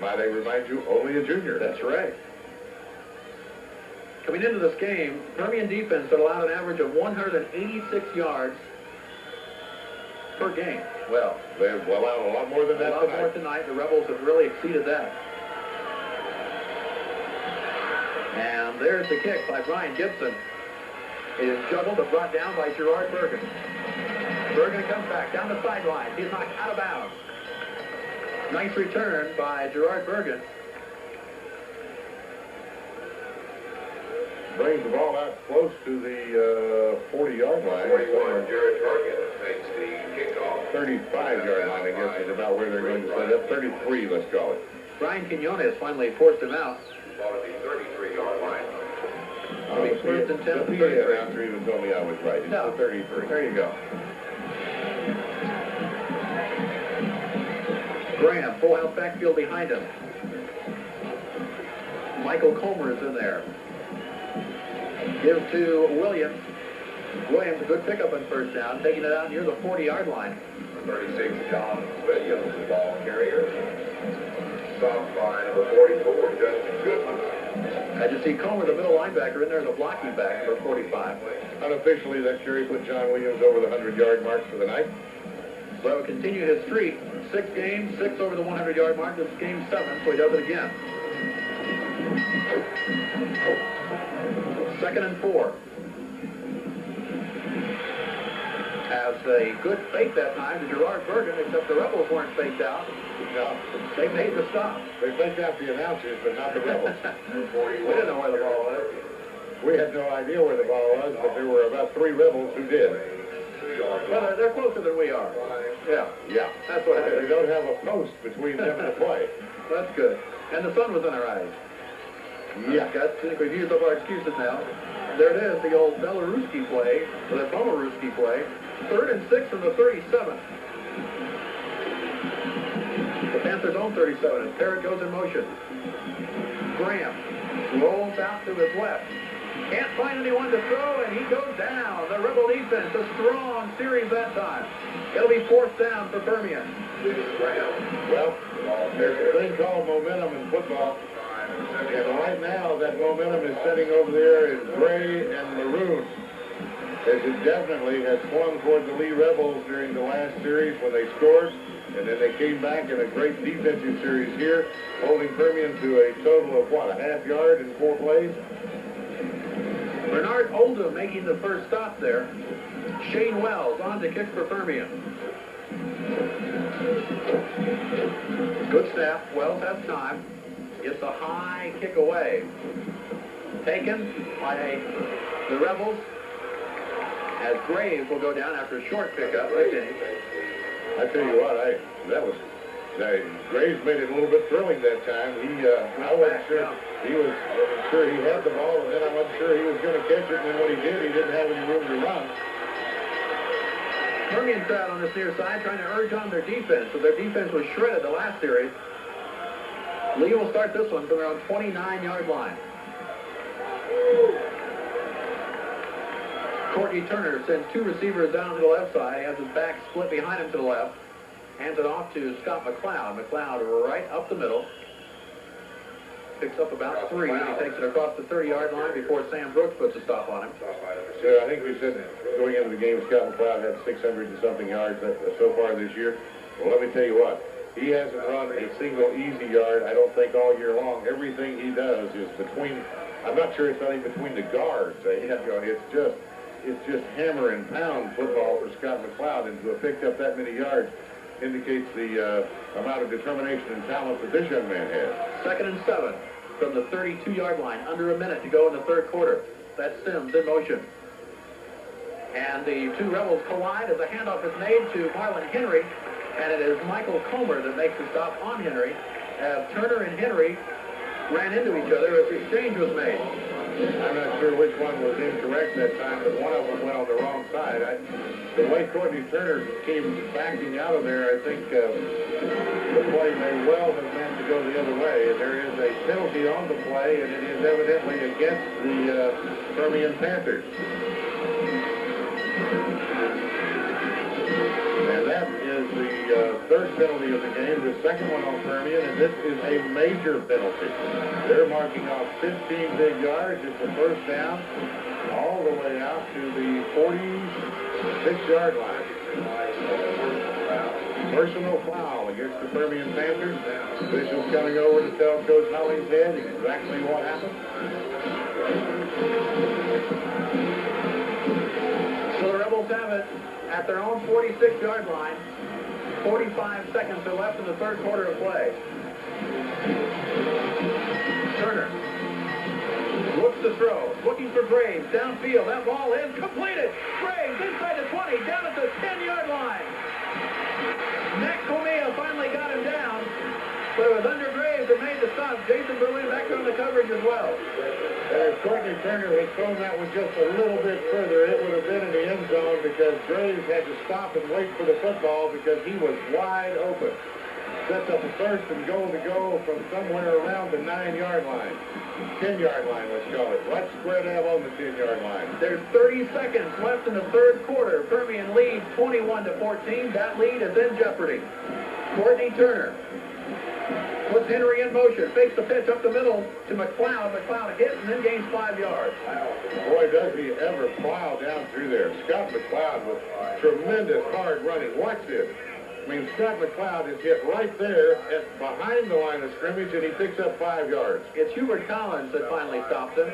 might I remind you, only a junior. That's right. Coming into this game, Permian defense had allowed an average of 186 yards per game. Well, they've allowed a lot more than that tonight. A lot more tonight. The Rebels have really exceeded that. And there's the kick by Brian Gibson. It is juggled but brought down by Gerard Bergen. Bergen comes back down the sideline. He's knocked out of bounds. Nice return by Gerard Bergen. Brings the ball out close to the 40-yard line. 41, Jared Bergen makes the kickoff. 35-yard line, I guess, is about where they're going to set up. 33, let's call it. Brian Quinones finally forced him out. Ball at the 33-yard line. The PA announcer even told me I was right. It's no. the 33. There you go. Graham, full house backfield behind him. Michael Comer is in there. Gives to Williams. Williams, a good pickup on first down, taking it out near the 40-yard line. 36, John Williams, the ball carrier. Stopped by number 44, Justin Goodman. As you see Comer, the middle linebacker, in there, the blocking back for 45. Unofficially, that carry put John Williams over the 100-yard mark for the night. So will continue his streak. 6 games, 6 over the 100-yard mark. This is game 7, so he does it again. 2nd and 4. Has a good fake that time to Gerard Bergen, except the Rebels weren't faked out. No. They made the stop. They faked out the announcers, but not the Rebels. We didn't know where the ball was. We had no idea where the ball was, but there were about 3 Rebels who did. Well, they're closer than we are. Yeah, that's what it They is. don't have a post between them and the play. That's good. And the sun was in our eyes. Yeah. We've used up our excuses now. There it is, the old Belaruski play, or the Bomaruski play. 3rd and 6 from the 37. The Panthers own 37, and Parrott goes in motion. Graham rolls out to his left. Can't find anyone to throw, and he goes down. The Rebel defense, a strong series that time. It'll be 4th down for Permian. Well, there's a thing called momentum in football. And right now, that momentum is setting over there in gray and maroon. As it definitely has swung toward the Lee Rebels during the last series when they scored. And then they came back in a great defensive series here, holding Permian to a total of, what, a half yard in 4 plays? Bernard Oldham making the first stop there. Shane Wells on to kick for Permian. Good snap. Wells has time. Gets a high kick away. Taken by the Rebels. As Graves will go down after a short pickup. I tell you what, Graves made it a little bit thrilling that time. I wasn't sure he was sure he had the ball, and then I wasn't sure he was going to catch it. And then when he did, he didn't have any room to run. Permian crowd on this near side trying to urge on their defense. So their defense was shredded the last series. Lee will start this one from their own 29-yard line. Courtney Turner sends 2 receivers down to the left side. He has his back split behind him to the left. Hands it off to Scott McLeod. McLeod right up the middle. Picks up about 3. He takes it across the 30-yard line before Sam Brooks puts a stop on him. So I think we said going into the game, Scott McLeod had 600 and something yards so far this year. Well, let me tell you what. He hasn't run a single easy yard, I don't think, all year long. Everything he does is between, I'm not sure it's not even between the guards. It's just hammer and pound football for Scott McLeod, and to have picked up that many yards indicates the amount of determination and talent that this young man has. 2nd and 7 from the 32-yard line. Under a minute to go in the third quarter. That's Sims in motion. And the two Rebels collide as a handoff is made to Marlon Henry. And it is Michael Comer that makes the stop on Henry. As Turner and Henry ran into each other as the exchange was made. I'm not sure which one was incorrect that time, but one of them went on the wrong side. The way Courtney Turner came backing out of there, I think the play may well have meant to go the other way. There is a penalty on the play, and it is evidently against the Permian Panthers. And that is the third penalty of the game, the second one on Permian, and this is a major penalty. They're marking off 15 big yards. It's the first down all the way out to the 46-yard line. Personal foul against the Permian Panthers. Officials coming over to tell Coach Hollingshead exactly what happened. So the Rebels have it at their own 46-yard line. 45 seconds are left in the third quarter of play. Turner looks to throw, looking for Graves, downfield. That ball is completed. Graves inside the 20, down at the 10-yard line. Matt Comea finally got him down, but it was under Graves that made the stop. Jason Berlin back on the coverage as well. If Courtney Turner had thrown that one just a little bit further, it would have been in the end zone because Graves had to stop and wait for the football because he was wide open. Sets up a first and goal to go from somewhere around the 9-yard line. 10-yard line, let's call it. Let's square that on the 10-yard line. There's 30 seconds left in the third quarter. Permian leads 21-14. That lead is in jeopardy. Courtney Turner puts Henry in motion, fakes the pitch up the middle to McLeod. McLeod hits and then gains 5 yards. Boy, does he ever plow down through there. Scott McLeod with tremendous hard running. Watch this. I mean, Scott McLeod is hit right there behind the line of scrimmage, and he picks up 5 yards. It's Hubert Collins that finally stops him.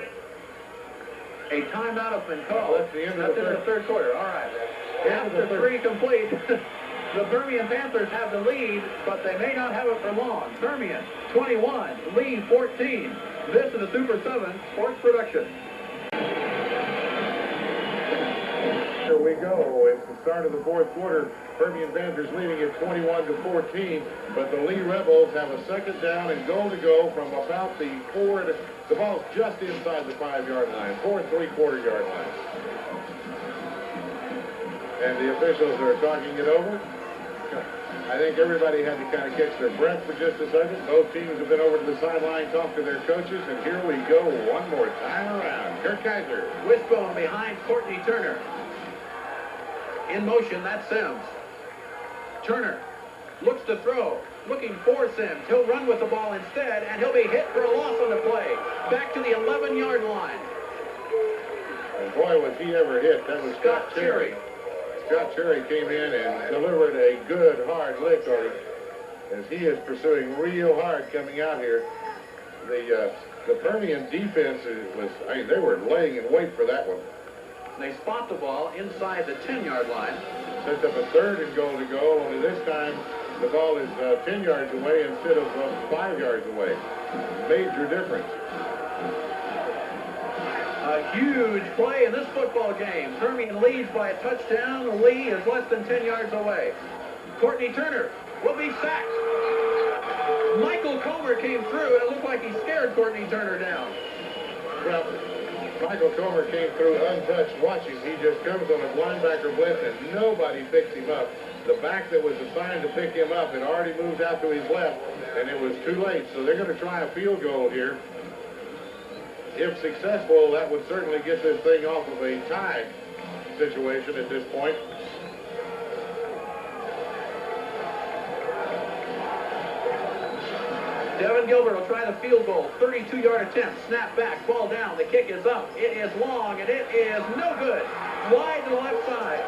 A timeout has been called. That's the end of the third quarter. All right. After 3 complete, the Permian Panthers have the lead, but they may not have it for long. Permian 21, lead 14. This is a Super 7 Sports Production. Here we go. It's the start of the fourth quarter. Permian Panthers leading at 21-14, but the Lee Rebels have a second down and goal to go from about the the ball's just inside the 5-yard line, 4 3/4-yard line. And the officials are talking it over. I think everybody had to kind of catch their breath for just a second. Both teams have been over to the sideline, talked to their coaches, and here we go one more time around. Kirk Kaiser. Wishbone behind Courtney Turner. In motion, that's Sims. Turner looks to throw, looking for Sims. He'll run with the ball instead, and he'll be hit for a loss on the play. Back to the 11-yard line. And boy, was he ever hit. That was Scott Cherry. Scott Cherry came in and delivered a good, hard lick on him as he is pursuing real hard coming out here. The Permian defense they were laying in wait for that one. They spot the ball inside the 10-yard line. Sets up a third and goal to go, only this time the ball is 10 yards away instead of 5 yards away. Major difference. A huge play in this football game. Permian leads by a touchdown. Lee is less than 10 yards away. Courtney Turner will be sacked. Michael Comer came through, and it looked like he scared Courtney Turner down. Well, Michael Comer came through untouched. Watch him. He just comes on a linebacker blitz, and nobody picks him up. The back that was assigned to pick him up had already moved out to his left, and it was too late. So they're going to try a field goal here. If successful, that would certainly get this thing off of a tie situation at this point. Devin Gilbert will try the field goal. 32-yard attempt. Snap back. Ball down. The kick is up. It is long, and it is no good. Wide to the left side.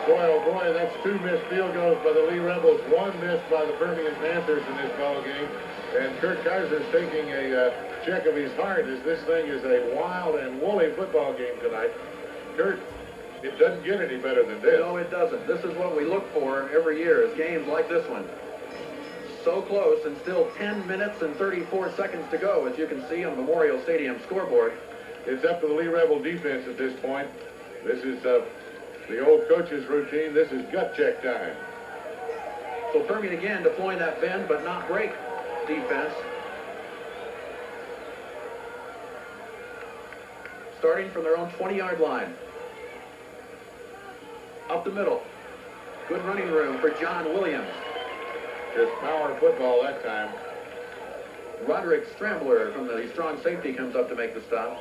Boy, oh boy, that's 2 missed field goals by the Lee Rebels, 1 missed by the Permian Panthers in this ball game. And Kurt Kaiser's taking a check of his heart as this thing is a wild and woolly football game tonight. Kurt, it doesn't get any better than this. No, it doesn't. This is what we look for every year, is games like this one. So close, and still 10 minutes and 34 seconds to go, as you can see on Memorial Stadium scoreboard. It's up to the Lee Rebel defense at this point. This is the old coach's routine. This is gut check time. So Permian again deploying that bend but not break defense. Starting from their own 20-yard line. Up the middle. Good running room for John Williams. Just power football that time. Roderick Strambler from the strong safety comes up to make the stop.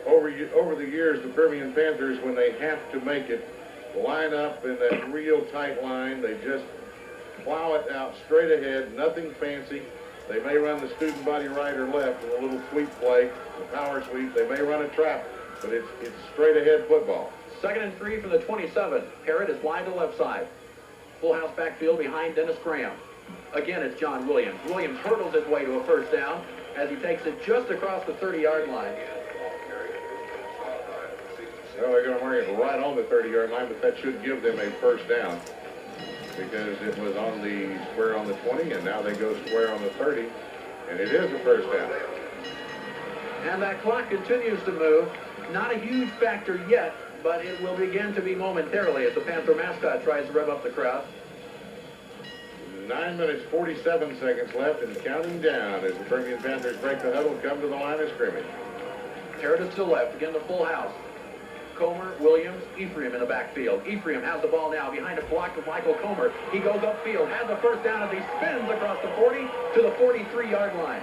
Over the years, the Permian Panthers, when they have to make it, line up in that real tight line. They just plow it out straight ahead, nothing fancy. They may run the student body right or left with a little sweep play, the power sweep. They may run a trap, but it's straight ahead football. 2nd and 3 from the 27. Parrott is wide to left side. Full house backfield behind Dennis Graham. Again, it's John Williams. Williams hurdles his way to a first down as he takes it just across the 30-yard line. Well, they're going to mark it right on the 30-yard line, but that should give them a first down because it was on the square on the 20, and now they go square on the 30, and it is a first down. And that clock continues to move. Not a huge factor yet, but it will begin to be momentarily as the Panther mascot tries to rev up the crowd. 9 minutes, 47 seconds left and counting down as the Permian Panthers break the huddle and come to the line of scrimmage. Parrott is to the left, again the full house. Comer, Williams, Ephraim in the backfield. Ephraim has the ball now behind a block of Michael Comer. He goes upfield, has the first down as he spins across the 40 to the 43-yard line.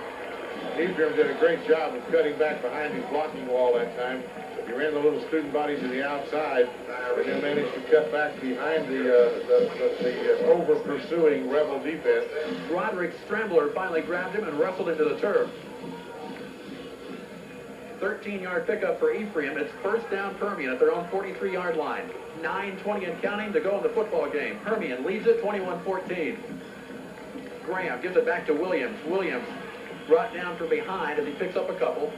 Ephraim did a great job of cutting back behind his blocking wall that time. He ran the little student body to the outside and then managed to cut back behind the over-pursuing Rebel defense. Roderick Strambler finally grabbed him and wrestled him to the turf. 13-yard pickup for Ephraim. It's first down Permian at their own 43-yard line. 9:20 and counting to go in the football game. Permian leads it 21-14. Graham gives it back to Williams. Williams brought down from behind as he picks up a couple.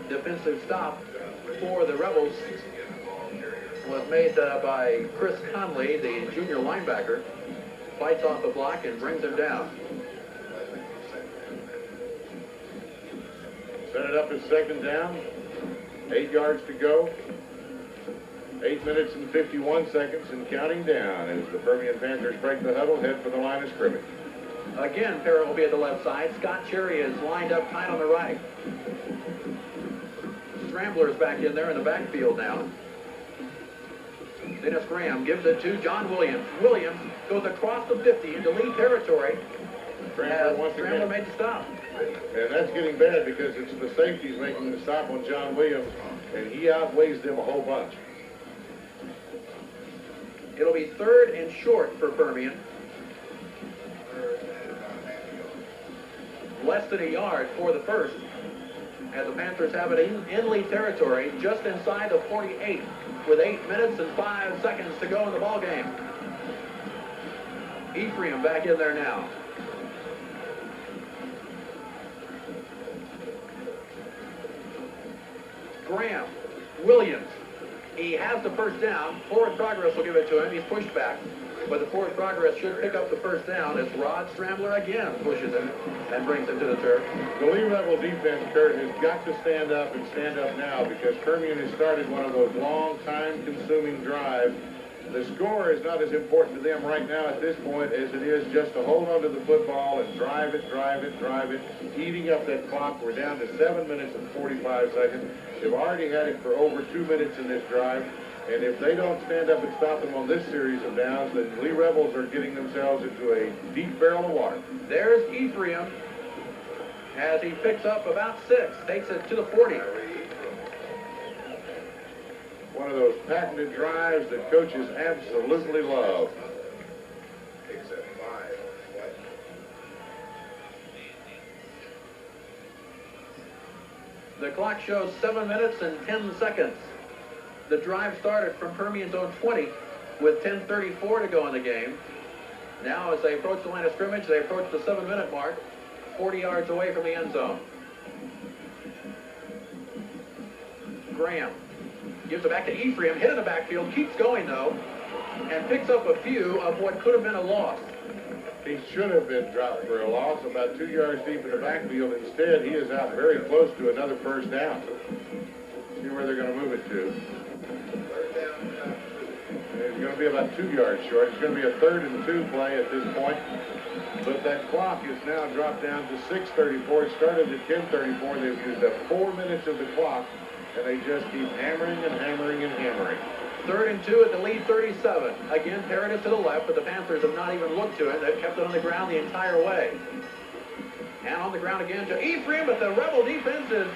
Defensive stop for the Rebels was made by Chris Conley, the junior linebacker. Fights off the block and brings him down. Set it up as second down. 8 yards to go. 8 minutes and 51 seconds and counting down as the Permian Panthers break the huddle, head for the line of scrimmage. Again, Parrott will be at the left side. Scott Cherry is lined up tight on the right. Strambler is back in there in the backfield now. Dennis Graham gives it to John Williams. Williams goes across the 50 into Lee territory. Strambler made the stop. And that's getting bad because it's the safeties making the stop on John Williams, and he outweighs them a whole bunch. It'll be 3rd and short for Permian. Less than a yard for the first, as the Panthers have it in Lee territory, just inside the 48, with 8 minutes and 5 seconds to go in the ball game. Ephraim back in there now. Graham, Williams, he has the first down. Forward progress will give it to him. He's pushed back, but the forward progress should pick up the first down as Rod Strambler again pushes him and brings him to the turf. The Lee Rebel defense, Kurt, has got to stand up and stand up now because Permian has started one of those long, time-consuming drives. The score is not as important to them right now at this point as it is just to hold on to the football and drive it, eating up that clock. We're down to 7 minutes and 45 seconds. They've already had it for over 2 minutes in this drive. And if they don't stand up and stop them on this series of downs, then Lee Rebels are getting themselves into a deep barrel of water. There's Ephraim as he picks up about 6, takes it to the 40. One of those patented drives that coaches absolutely love. The clock shows 7 minutes and 10 seconds. The drive started from Permian's own 20 with 10:34 to go in the game. Now as they approach the line of scrimmage, they approach the 7-minute mark, 40 yards away from the end zone. Graham gives it back to Ephraim, hit in the backfield, keeps going though, and picks up a few of what could have been a loss. He should have been dropped for a loss about 2 yards deep in the backfield. Instead, he is out very close to another first down. See where they're going to move it to. It's going to be about 2 yards short. It's going to be a 3rd and 2 play at this point. But that clock is now dropped down to 6:34. It started at 10:34. They've used up 4 minutes of the clock, and they just keep hammering and hammering and hammering. 3rd and 2 at the lead 37. Again, Paradis to the left, but the Panthers have not even looked to it. They've kept it on the ground the entire way. And on the ground again to Ephraim, but the Rebel defense is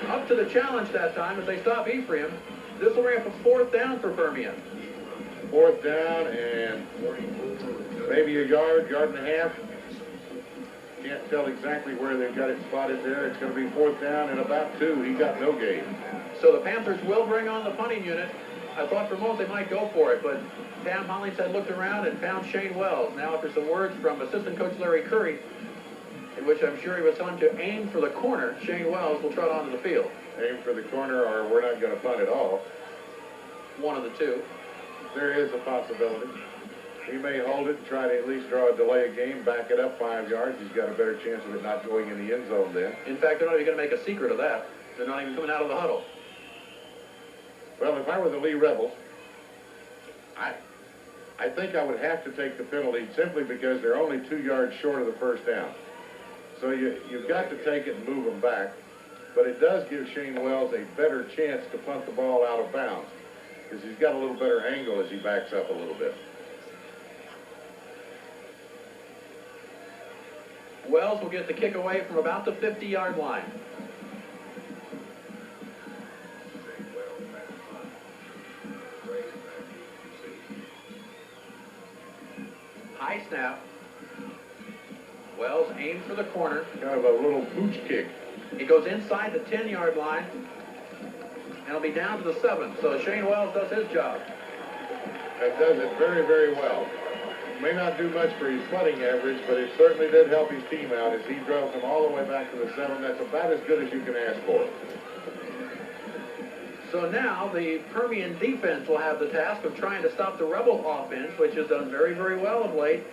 up to the challenge that time as they stop Ephraim. This will bring up a 4th down for Permian. 4th down and maybe a yard, yard and a half. Can't tell exactly where they've got it spotted there. It's going to be 4th down and about 2. He got no gain. So the Panthers will bring on the punting unit. I thought for a moment they might go for it, but Tam Hollings had looked around and found Shane Wells. Now after some words from assistant coach Larry Curry, in which I'm sure he was telling to aim for the corner, Shane Wells will trot onto the field. Aim for the corner or we're not going to punt at all. One of the two. There is a possibility. He may hold it and try to at least draw a delay of game, back it up 5 yards. He's got a better chance of it not going in the end zone then. In fact, they're not even going to make a secret of that. They're not even coming out of the huddle. Well, if I were the Lee Rebels, I think I would have to take the penalty simply because they're only 2 yards short of the first down. So you've got to take it and move them back. But it does give Shane Wells a better chance to punt the ball out of bounds because he's got a little better angle as he backs up a little bit. Wells will get the kick away from about the 50-yard line. High snap. Wells aims for the corner. Kind of a little pooch kick. He goes inside the 10-yard line, and he'll be down to the 7. So Shane Wells does his job. That does it very, very well. May not do much for his punting average, but it certainly did help his team out as he drove them all the way back to the 7. That's about as good as you can ask for. So now the Permian defense will have the task of trying to stop the Rebel offense, which has done very, very well of late.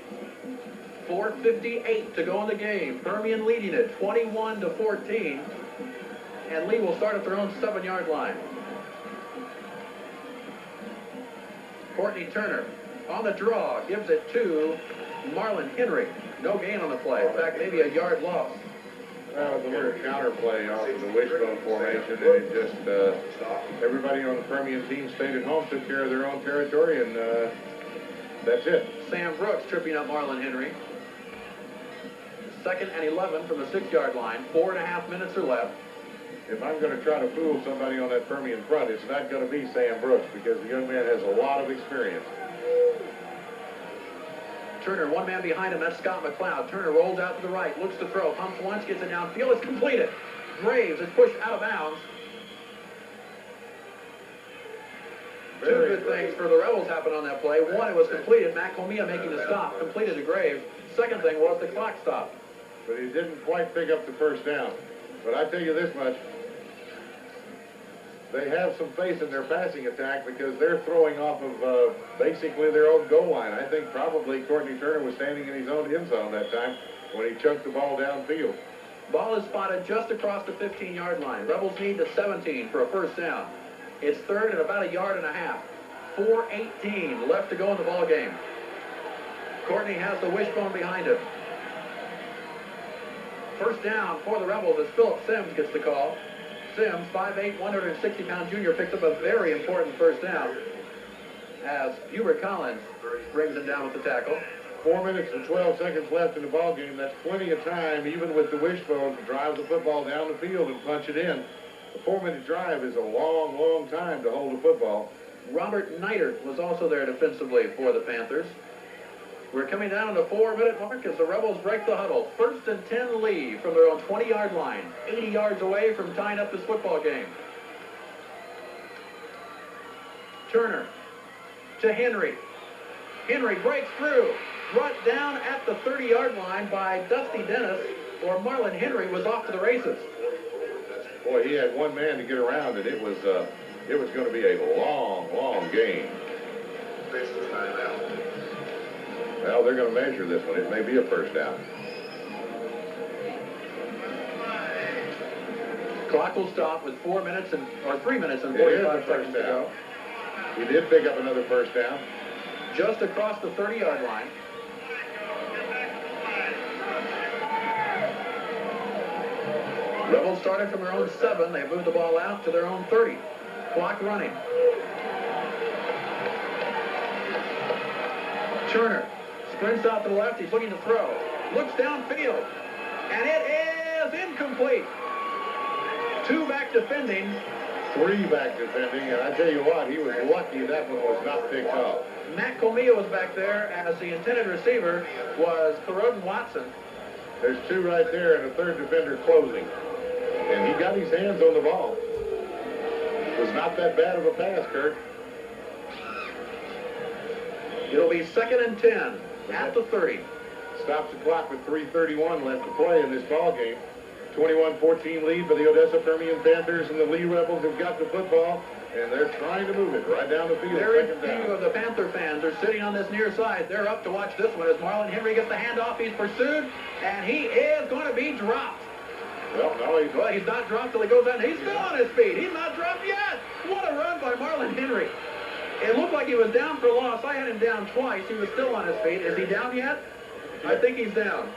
4:58 to go in the game. Permian leading it 21-14. And Lee will start at their own 7-yard line. Courtney Turner on the draw, gives it to Marlon Henry. No gain on the play. In fact, maybe a yard loss. That was a little counter play off of the wishbone formation, and it just, everybody on the Permian team stayed at home, took care of their own territory, and that's it. Sam Brooks tripping up Marlon Henry. 2nd and 11 from the 6-yard line. 4.5 minutes are left. If I'm going to try to fool somebody on that Permian front, it's not going to be Sam Brooks because the young man has a lot of experience. Turner, one man behind him, that's Scott McLeod. Turner rolls out to the right, looks to throw, pumps once, gets it downfield, it's completed. Graves is pushed out of bounds. Two good things for the Rebels happened on that play. One, it was completed. Matt Comia making the stop, completed to Graves. Second thing was the clock stopped. But he didn't quite pick up the first down. But I tell you this much, they have some faith in their passing attack because they're throwing off of basically their own goal line. I think probably Courtney Turner was standing in his own end zone that time when he chunked the ball downfield. Ball is spotted just across the 15-yard line. Rebels need the 17 for a first down. It's 3rd and about a yard and a half. 4:18 left to go in the ball game. Courtney has the wishbone behind him. First down for the Rebels as Philip Sims gets the call. Sims, 5'8", 160-pound junior, picks up a very important first down as Hubert Collins brings him down with the tackle. 4 minutes and 12 seconds left in the ball game. That's plenty of time, even with the wishbone, to drive the football down the field and punch it in. A 4-minute drive is a long, long time to hold a football. Robert Neidert was also there defensively for the Panthers. We're coming down to the 4-minute mark as the Rebels break the huddle. 1st and 10 lead from their own 20-yard line. 80 yards away from tying up this football game. Turner to Henry. Henry breaks through. Brought down at the 30-yard line by Dusty Dennis, or Marlon Henry was off to the races. Boy, he had one man to get around, and it was going to be a long, long game. Well, they're going to measure this one. It may be a first down. Clock will stop with 3 minutes and 45 seconds to go. He did pick up another first down. Just across the 30-yard line. Rebels started from their own 7. They moved the ball out to their own 30. Clock running. Turner sprints out to the left. He's looking to throw. Looks downfield. And it is incomplete. 2 back defending. 3 back defending. And I tell you what, he was lucky that one was not picked off. Matt Comilla was back there as the intended receiver was Corrodin Watson. There's 2 right there and a 3rd defender closing. And he got his hands on the ball. It was not that bad of a pass, Kurt. It'll be 2nd and 10 at the 30. Stops the clock with 3:31 left to play in this ball game. 21-14 lead for the Odessa Permian Panthers, and the Lee Rebels have got the football, and they're trying to move it right down the field. Very few of the Panther fans are sitting on this near side. They're up to watch this one as Marlon Henry gets the handoff. He's pursued, and he is going to be dropped. Well, no, he's not dropped till he goes down. He's still on his feet. He's not dropped yet. What a run by Marlon Henry. It looked like he was down for loss. I had him down twice. He was still on his feet. Is he down yet? I think he's down.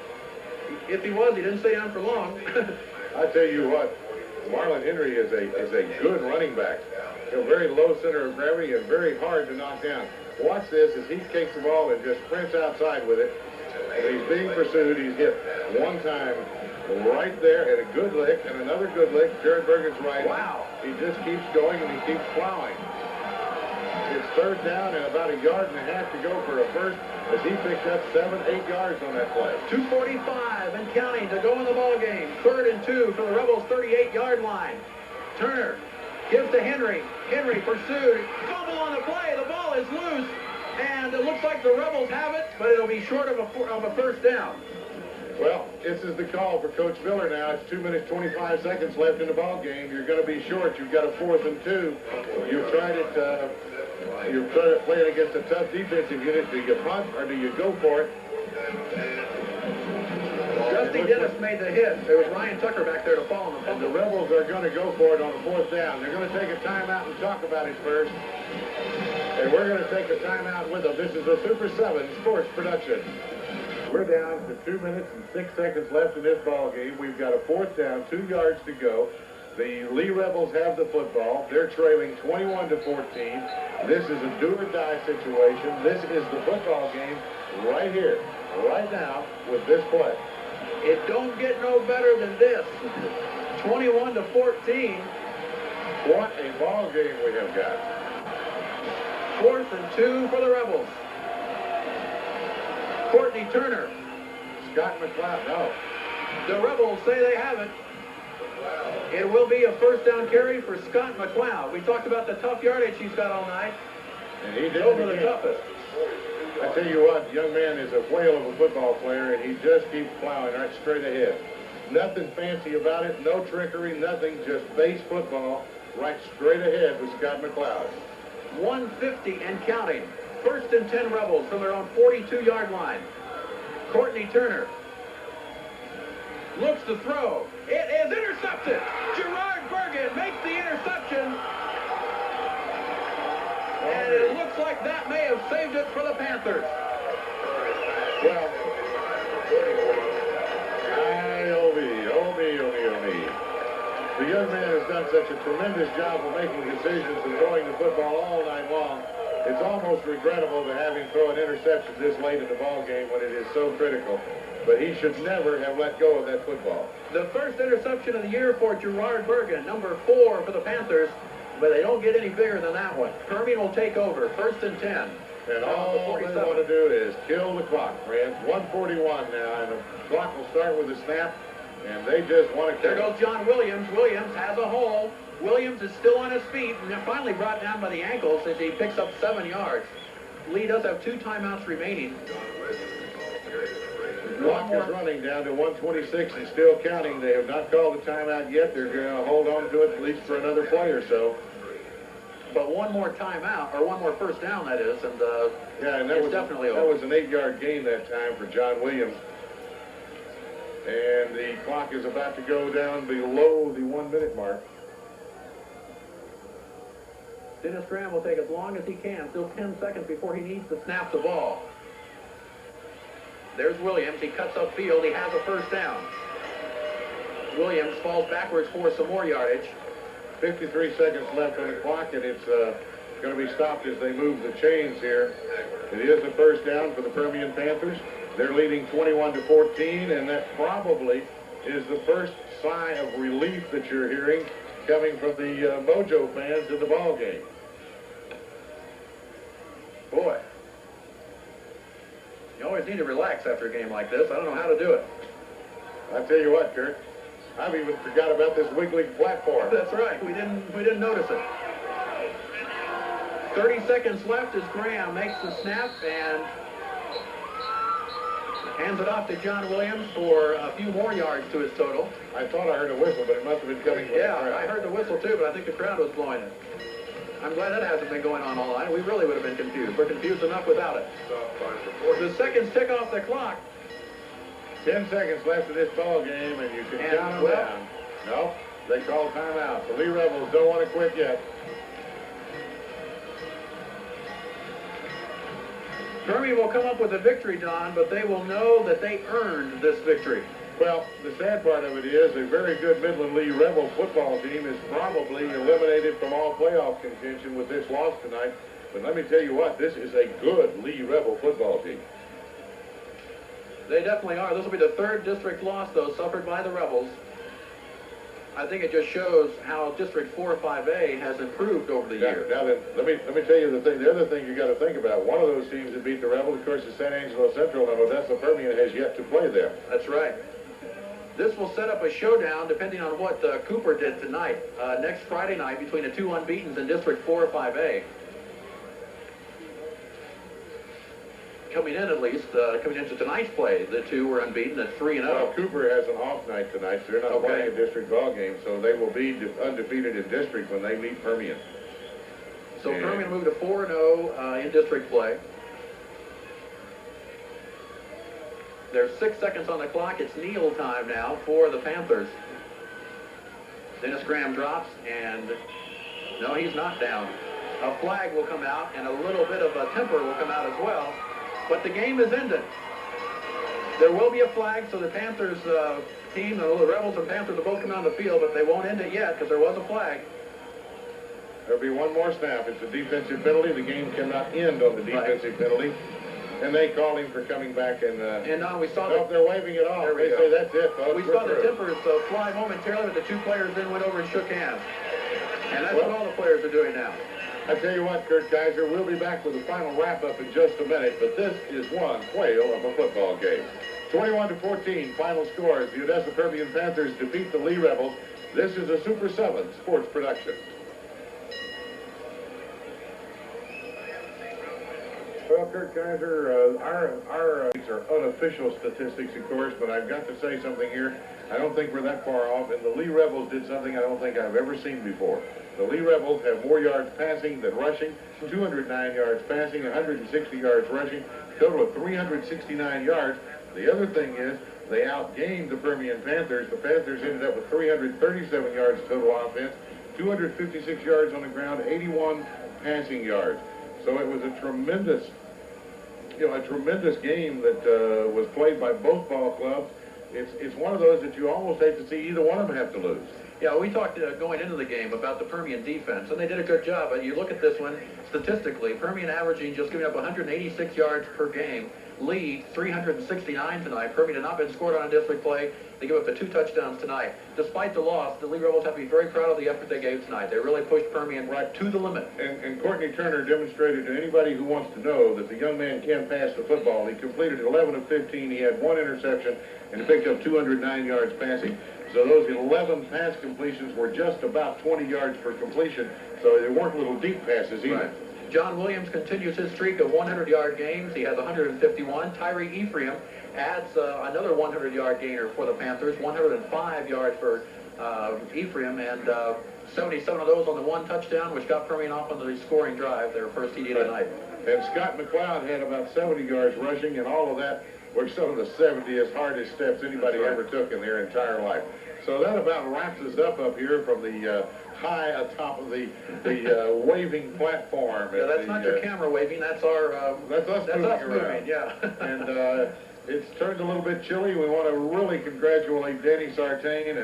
If he was, he didn't stay down for long. I tell you what, Marlon Henry is a good running back. A very low center of gravity and very hard to knock down. Watch this as he takes the ball and just sprints outside with it. And he's being pursued. He's hit one time right there, and a good lick, and another good lick. Jared Bergen's right. Wow. He just keeps going, and he keeps plowing. It's 3rd down and about 1.5 yards to go for a first as he picked up 7-8 yards on that play. 2:45 and counting to go in the ball game. 3rd and 2 for the Rebels' 38-yard line. Turner gives to Henry. Henry pursued. Fumble on the play. The ball is loose, and it looks like the Rebels have it, but it'll be short of a first down. Well, this is the call for Coach Miller now. It's 2 minutes, 25 seconds left in the ball game. You're going to be short. You've got a 4th and 2. You've tried it. You're playing against a tough defensive unit. Do you punt or do you go for it? Dusty Dennis made the hit. There was Ryan Tucker back there to fall on the fumble. And the Rebels are going to go for it on the 4th down. They're going to take a timeout and talk about it first. And we're going to take a timeout with them. This is a Super 7 sports production. We're down to 2 minutes and 6 seconds left in this ball game. We've got a 4th down, 2 yards to go. The Lee Rebels have the football. They're trailing 21-14. This is a do-or-die situation. This is the football game right here, right now, with this play. It don't get no better than this. 21-14. What a ball game we have got. 4th and 2 for the Rebels. Courtney Turner. Scott McLeod, no. The Rebels say they have it. It will be a first down carry for Scott McLeod. We talked about the tough yardage he's got all night. And he did Those are the toughest. I tell you what, the young man is a whale of a football player, and he just keeps plowing right straight ahead. Nothing fancy about it, no trickery, nothing, just base football right straight ahead with Scott McLeod. 150 and counting. 1st and 10 Rebels from their own 42-yard line. Courtney Turner looks to throw. It is intercepted. Gerard Bergen makes the interception. And it looks like that may have saved it for the Panthers. Well, oh me. The young man has done such a tremendous job of making decisions and throwing the football all night long. It's almost regrettable to have him throw an interception this late in the ball game when it is so critical. But he should never have let go of that football. The first interception of the year for Gerard Bergen, number 4 for the Panthers, but they don't get any bigger than that one. Permian will take over, 1st and 10. And all they want to do is kill the clock, friends. 1:41 now, and the clock will start with a snap, and they just want to kill. There goes John Williams. Williams has a hole. Williams is still on his feet, and they're finally brought down by the ankles as he picks up 7 yards. Lee does have 2 timeouts remaining. The clock is running down to 1:26 and still counting. They have not called the timeout yet. They're going to hold on to it at least for another play or so. But one more timeout, or one more first down, that is, and yeah, and that was definitely that was an 8-yard gain that time for John Williams. And the clock is about to go down below the 1-minute mark. Dennis Graham will take as long as he can, still 10 seconds before he needs to snap the ball. There's Williams. He cuts upfield. He has a first down. Williams falls backwards for some more yardage. 53 seconds left on the clock, and it's going to be stopped as they move the chains here. It is a first down for the Permian Panthers. They're leading 21-14, and that probably is the first sigh of relief that you're hearing coming from the Mojo fans in the ball game. Boy, you always need to relax after a game like this. I don't know how to do it. I tell you what, Kurt, I've even forgot about this wiggling platform. That's right. We didn't notice it. 30 seconds left as Graham makes the snap and hands it off to John Williams for a few more yards to his total. I thought I heard a whistle, but it must have been coming from the crowd. I heard the whistle too, but I think the crowd was blowing it. I'm glad that hasn't been going on all night. We really would have been confused. We're confused enough without it. The seconds tick off the clock. 10 seconds left in this ball game, and you can count them down. No, they call timeout. The Lee Rebels don't want to quit yet. Permian will come up with a victory, Don, but they will know that they earned this victory. Well, the sad part of it is a very good Midland Lee Rebel football team is probably eliminated from all playoff contention with this loss tonight. But let me tell you what, this is a good Lee Rebel football team. They definitely are. This will be the 3rd district loss, though, suffered by the Rebels. I think it just shows how District 4 5A has improved over the years. Now then, let me tell you the thing. The other thing you got to think about. One of those teams that beat the Rebels, of course, is San Angelo Central, and Odessa Permian has yet to play them. That's right. This will set up a showdown, depending on what Cooper did tonight, next Friday night between the 2 unbeatens in District 4 5A. Coming in, at least, coming into tonight's play, the 2 were unbeaten at 3-0. Well, Cooper has an off night tonight, so they're not playing a district ball game, so they will be undefeated in district when they meet Permian. So Permian moved to 4-0 in district play. There's 6 seconds on the clock. It's kneel time now for the Panthers. Dennis Graham drops, and no, he's not down. A flag will come out, and a little bit of a temper will come out as well. But the game is ended. There will be a flag, so the Panthers team, the Rebels and Panthers will both come on the field, but they won't end it yet because there was a flag. There'll be one more snap. It's a defensive penalty. The game cannot end on the defensive penalty. And they called him for coming back and we saw they're waving it off. They say that's it, folks. We saw the tempers fly momentarily, but the 2 players then went over and shook hands. And that's what all the players are doing now. I tell you what, Kurt Kaiser, we'll be back with the final wrap-up in just a minute, but this is one whale of a football game. 21-14, final scores. The Odessa Permian Panthers defeat the Lee Rebels. This is a Super 7 sports production. Well, Kurt Kaiser, our these are unofficial statistics, of course, but I've got to say something here. I don't think we're that far off, and the Lee Rebels did something I don't think I've ever seen before. The Lee Rebels have more yards passing than rushing, 209 yards passing, 160 yards rushing, total of 369 yards. The other thing is they outgained the Permian Panthers. The Panthers ended up with 337 yards total offense, 256 yards on the ground, 81 passing yards. So it was a tremendous game that was played by both ball clubs. It's one of those that you almost hate to see either one of them have to lose. Yeah, we talked going into the game about the Permian defense, and they did a good job. But you look at this one statistically, Permian averaging just giving up 186 yards per game, lead, 369 tonight. Permian had not been scored on a district play. They give up the 2 touchdowns tonight. Despite the loss, the Lee Rebels have to be very proud of the effort they gave tonight. They really pushed Permian right to the limit. And Courtney Turner demonstrated to anybody who wants to know that the young man can pass the football. He completed 11 of 15. He had 1 interception, and he picked up 209 yards passing. So those 11 pass completions were just about 20 yards per completion, so they weren't little deep passes either. Right. John Williams continues his streak of 100-yard games. He has 151. Tyree Ephraim adds another 100-yard gainer for the Panthers, 105 yards for Ephraim, and 77 of those on the 1 touchdown, which got Permian off on the scoring drive, their first TD of the night. And Scott McLeod had about 70 yards rushing, and all of that were some of the 70th hardest steps anybody ever took in their entire life. So that about wraps us up here from the high atop of the waving platform. Yeah, that's not your camera waving. That's our. That's us moving. Yeah. And it's turned a little bit chilly. We want to really congratulate Danny Sartain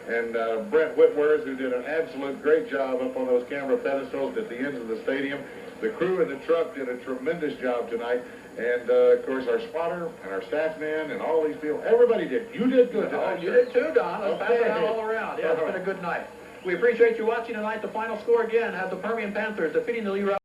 and Brent Whitworth, who did an absolute great job up on those camera pedestals at the ends of the stadium. The crew in the truck did a tremendous job tonight. And, of course, our spotter and our staff man and all these people, everybody did. You did good tonight. Oh, you did too, Don. Let's pass it out all around. Yeah, it's been a good night. We appreciate you watching tonight. The final score again has the Permian Panthers defeating the Lee Rebels.